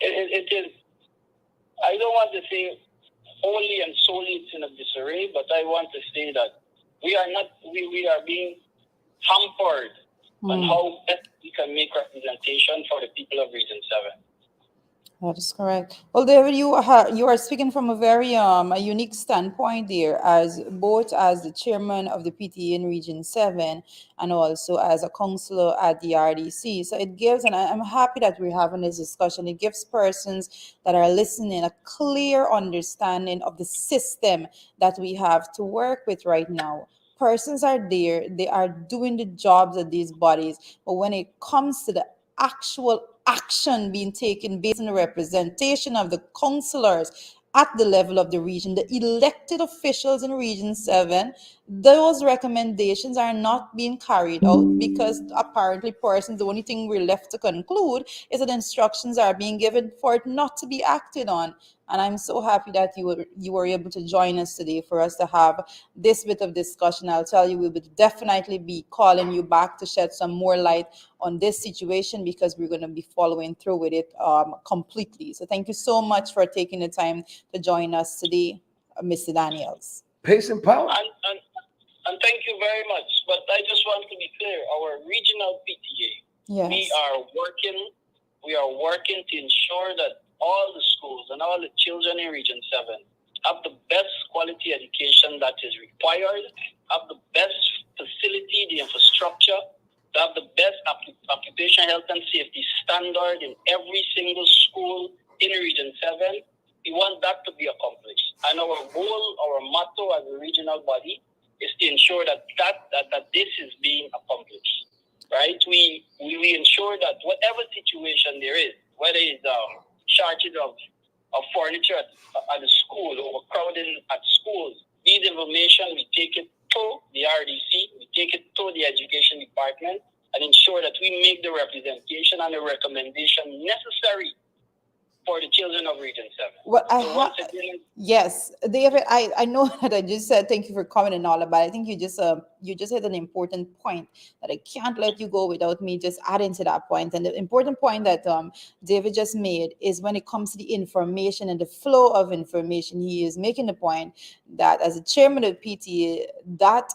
it is, I don't want to say wholly and solely it's in a disarray, but I want to say that we are being hampered on how best we can make representation for the people of Region 7. That is correct. Well, David, you are speaking from a very a unique standpoint there, as both as the chairman of the PTA in Region 7 and also as a councillor at the RDC. So it gives, and I'm happy that we're having this discussion. It gives persons that are listening a clear understanding of the system that we have to work with right now. Persons are there, they are doing the jobs of these bodies, but when it comes to the actual action being taken based on the representation of the councillors at the level of the region, the elected officials in Region 7, those recommendations are not being carried out because apparently persons, the only thing we're left to conclude is that instructions are being given for it not to be acted on. And I'm so happy that you were able to join us today for us to have this bit of discussion. I'll tell you, we will definitely be calling you back to shed some more light on this situation because we're going to be following through with it completely. So thank you so much for taking the time to join us today, Mr. Daniels. Pace and power. And thank you very much. But I just want to be clear, our regional PTA, Yes. we are working to ensure that all the schools and all the children in Region 7 have the best quality education that is required, have the best facility, the infrastructure, to have the best occupation health and safety standard in every single school in Region 7. We want that to be accomplished. And our goal, our motto as a regional body is to ensure that this is being accomplished. Right? We ensure that whatever situation there is, whether it's shortage of furniture at the school, overcrowding at schools, these information, we take it to the RDC, we take it to the education department and ensure that we make the representation and the recommendation necessary for the children of Region 7. Well, yes, David, I know that I just said thank you for coming and all that, but I think you just hit an important point that I can't let you go without me just adding to that point. And the important point that David just made is when it comes to the information and the flow of information, he is making the point that as a chairman of PTA, that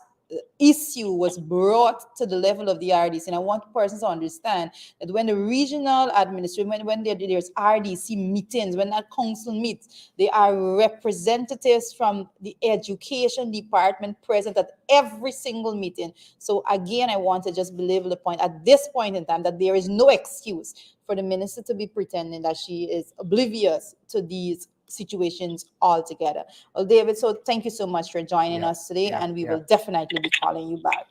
issue was brought to the level of the RDC. And I want persons to understand that when the regional administration, when there's RDC meetings, when that council meets, they are representatives from the education department present at every single meeting. So again, I want to just belabor the point at this point in time that there is no excuse for the minister to be pretending that she is oblivious to these situations altogether. Well, David, so thank you so much for joining us today, and we will definitely be calling you back.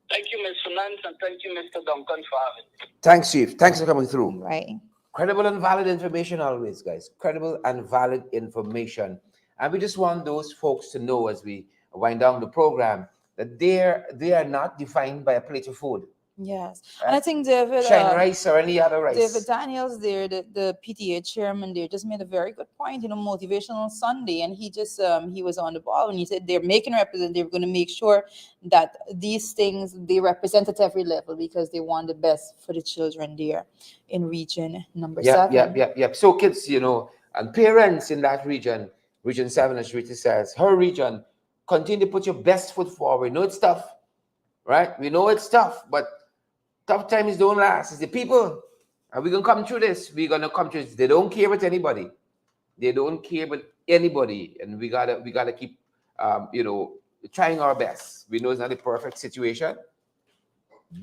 Thank you, Ms. Finance, and thank you, Mr. Duncan, for having me. Thanks, Chief. Thanks for coming through. Right. Credible and valid information always, guys. Credible and valid information. And we just want those folks to know as we wind down the program that they are not defined by a plate of food. Yes. Right? And I think David Shine rice or any other rice. David Daniels there, the PTA chairman there, just made a very good point, motivational Sunday. And he just he was on the ball and he said they're making they're going to make sure that these things they represent at every level because they want the best for the children there in region number 7. Yep. So kids, and parents in that region 7, as Rita says, her region, continue to put your best foot forward. We know it's tough, right? We know it's tough, but tough times don't last. It's the people And we're gonna come through this. We're gonna come through this. They don't care about anybody. They don't care about anybody, and we gotta keep, trying our best. We know it's not a perfect situation,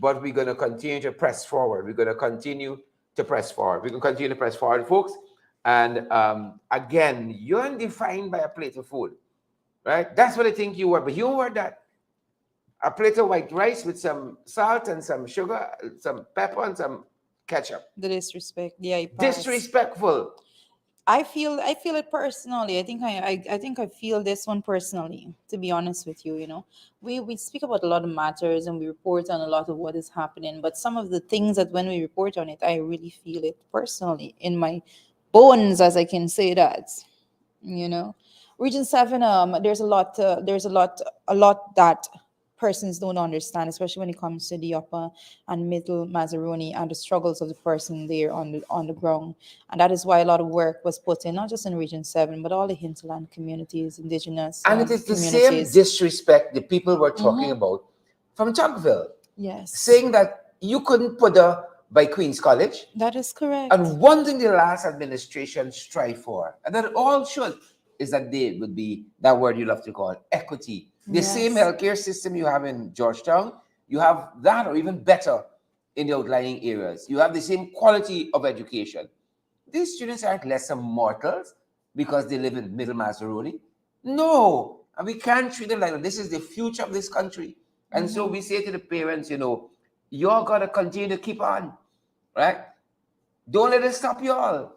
but we're gonna continue to press forward. We're gonna continue to press forward. We're gonna continue to press forward, folks. And again, you're undefined by a plate of food, right? That's what I think you were, but you were that. A plate of white rice with some salt and some sugar, some pepper and some ketchup. The disrespect, yeah, it passed. Disrespectful. I feel it personally. I think I feel this one personally, to be honest with you, we speak about a lot of matters and we report on a lot of what is happening, but some of the things that when we report on it, I really feel it personally in my bones, as I can say that. you know Region 7, there's a lot that persons don't understand, especially when it comes to the upper and middle Mazaroni and the struggles of the person there on the ground. And that is why a lot of work was put in, not just in Region 7 but all the hinterland communities, indigenous And it is the same communities. disrespect the people were talking Mhm. about from Chuckville, Yes, saying that you couldn't put her by Queen's College. that is correct. And one thing the last administration strive for, and that all should, is that they would be that word you love to call equity. The same Yes. healthcare system you have in Georgetown, you have that or even better in the outlying areas. You have the same quality of education. These students aren't lesser mortals because they live in Middle Mazaroni. No, and we can't treat them like that. This is the future of this country. And so we say to the parents, you're going to continue to keep on, right? Don't let it stop y'all.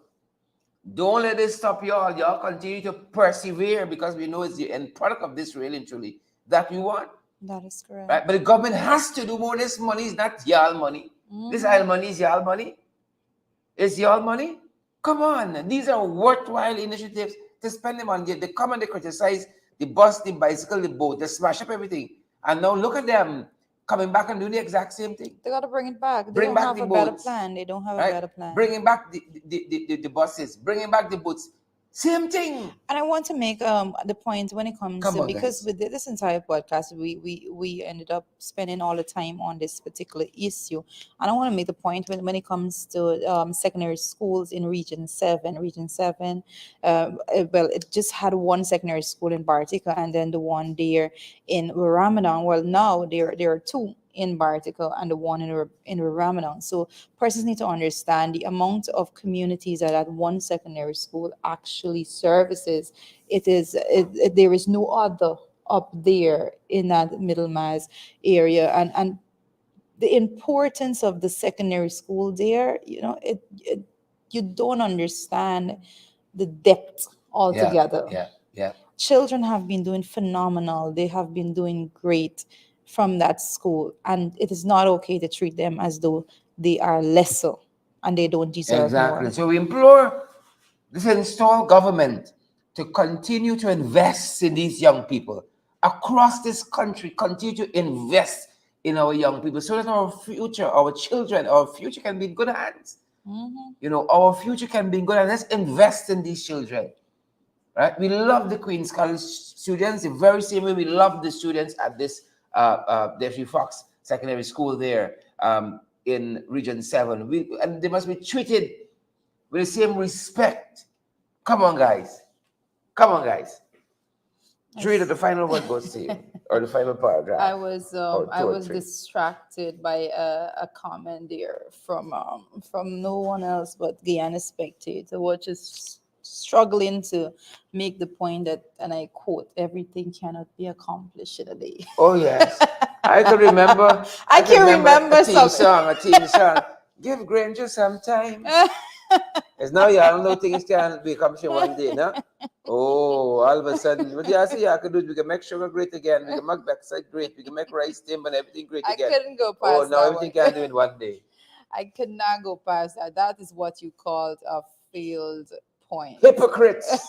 Don't let it stop y'all. Y'all continue to persevere because we know it's the end product of this really and truly that we want. That is correct. Right? But the government has to do more. This money is not y'all money. This y'all money is y'all money. It's y'all money. Come on. These are worthwhile initiatives to spend them on. They come and they criticize the bus, the bicycle, the boat. They smash up everything. And now look at them coming back and doing the exact same thing. They got to bring it back. They Bring don't back have the a better boats, plan. They don't have a right? better plan. Bringing back the buses, bringing back the boats. Same thing. And I want to make the point when it comes Come to, on, because guys. with this entire podcast, we ended up spending all the time on this particular issue. And I want to make the point when it comes to secondary schools in Region 7. Region 7, well, it just had one secondary school in Bartica, and then the one there in Ramadan. Well, now there are two in Bartica and the one in Ramadan. So persons need to understand the amount of communities that one secondary school actually services. There is no other up there in that Middle Mass area, and the importance of the secondary school there, you don't understand the depth altogether. Yeah. Children have been doing phenomenal. They have been doing great from that school, and it is not okay to treat them as though they are lesser and they don't deserve Exactly. more. So we implore this installed government to continue to invest in these young people across this country. Continue to invest in our young people so that our future, our children, our future can be in good hands. Our future can be in good hands. Let's invest in these children. Right? We love the Queen's College students the very same way we love the students at this Jeffrey Fox Secondary School there in Region 7. And they must be treated with the same respect. Come on, guys. Come on, guys. Rita, the final word goes to you, or the final paragraph. I was distracted by a comment there from no one else but Guyana Spectator, which is struggling to make the point that, and I quote, everything cannot be accomplished in a day. Oh, yes. I can remember. I can remember a team something. song. Give Granger some time. It's now you don't know things can be accomplished one day, no? Oh, all of a sudden, what you say I can do is we can make sugar great again, we can make backside great, we can make rice timber and everything great I again. couldn't go Oh, past now that everything one. can do in one day. I could not go past that. That is what you called a failed point. Hypocrites,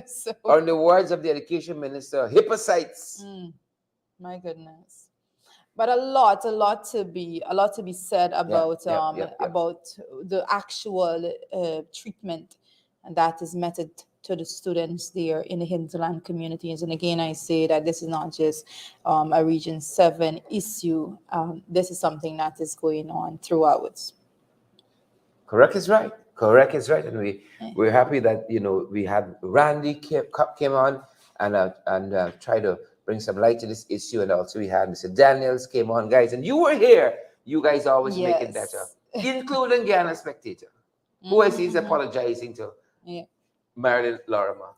So, or in the words of the education minister, hypocrites. my goodness. But a lot to be said about about the actual treatment that is meted to the students there in the hinterland communities. And again, I say that this is not just a Region 7 issue. This is something that is going on throughout. Correct is right. Correct is right, and we're happy that we had Randy came on and try to bring some light to this issue, and also we had Mr. Daniels came on, guys, and you were here. You guys always make it better, Yes. including Ghana Spectator, who I see is apologizing to Yeah. Marilyn Lorimer,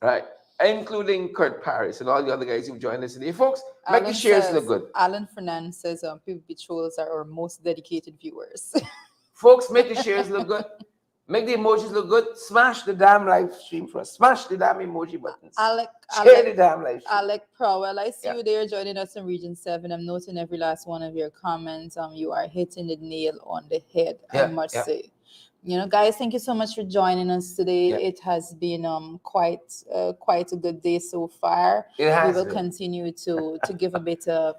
right? Including Kurt Paris and all the other guys who've joined us today. Folks, make the shares look good. Alan Fernand says people patrols are our most dedicated viewers. Folks, make the shares look good. Make the emojis look good. Smash the damn live stream for us. Smash the damn emoji buttons. Share the damn live stream. Alec Prowell, I see you there joining us in Region 7. I'm noting every last one of your comments. You are hitting the nail on the head, I must say. Guys, thank you so much for joining us today. It has been quite a good day so far. It has. We will continue to give a bit of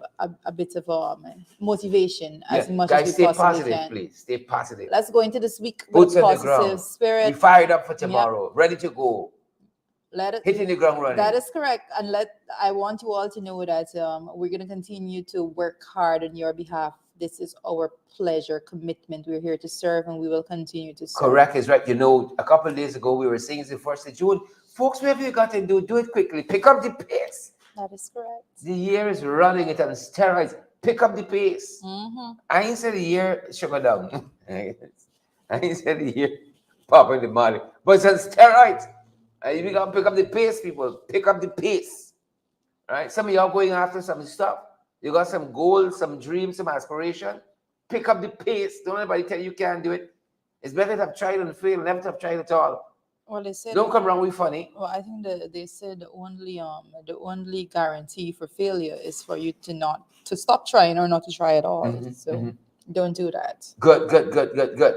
motivation as much guys, as we possibly positive, can. Please stay positive. Let's go into this week with a positive spirit. We fired up for tomorrow, ready to go. Hitting the ground running. That is correct. And I want you all to know that we're going to continue to work hard on your behalf. This is our pleasure, commitment. We're here to serve, and we will continue to serve. Correct is right. A couple of days ago, we were saying it's the 1st of June. Folks, whatever you got to do it quickly. Pick up the pace. That is correct. The year is running it on steroids. Pick up the pace. Mm-hmm. I ain't said the year sugar down. I ain't said the year popping the money. But it's on steroids. And you got to pick up the pace, people. Pick up the pace. Right? Some of y'all going after some stuff. You got some goals, some dreams, some aspiration. Pick up the pace. Don't anybody tell you can't do it. It's better to have tried and failed, never to have tried at all. Well, they said don't come around with funny. Well, I think they said the only guarantee for failure is for you to stop trying or not to try at all. Don't do that. Good.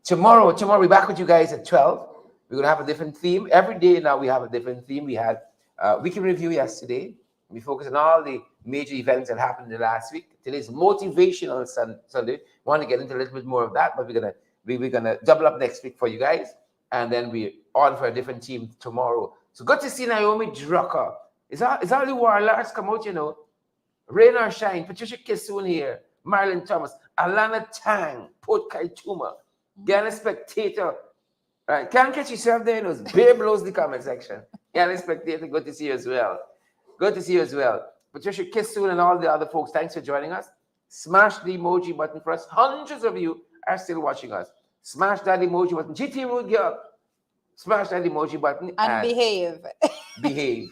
Tomorrow we're back with you guys at 12. We're gonna have a different theme. Every day now we have a different theme. We had weekend review yesterday. We focused on all the major events that happened in the last week. Today's motivational Sunday. Want to get into a little bit more of that, but we're gonna double up next week for you guys, and then we're on for a different team tomorrow. So good to see Naomi Drucker. Is all the warlords come out, Rain or shine. Patricia Kissoon here. Marilyn Thomas. Alana Tang. Port Kaituma. Ghana Spectator. Right, can't catch yourself there. Those bear blows the comment section. Ghana Spectator. Good to see you as well. Patricia Kissoon and all the other folks, thanks for joining us. Smash the emoji button for us. Hundreds of you are still watching us. Smash that emoji button. GT Root Girl. Smash that emoji button. And behave. Behave.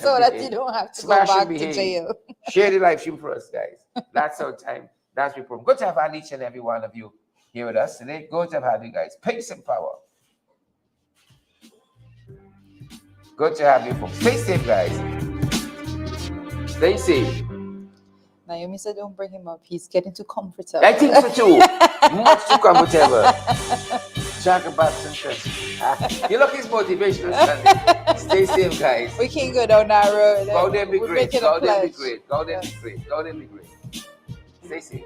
So that you don't have to Smash go back to jail. Share the live stream for us, guys. That's our time. That's your program. Good to have had each and every one of you here with us today. Good to have had you guys. Pace and power. Good to have you folks. Stay safe, guys. Stay safe. Naomi said don't bring him up. He's getting too comfortable. I think so too. Much too comfortable. Jack about some you look his motivational Sunday. Stay safe, guys. We can't go down that road. Go there be great. Go there be great. Go there be great. Stay safe.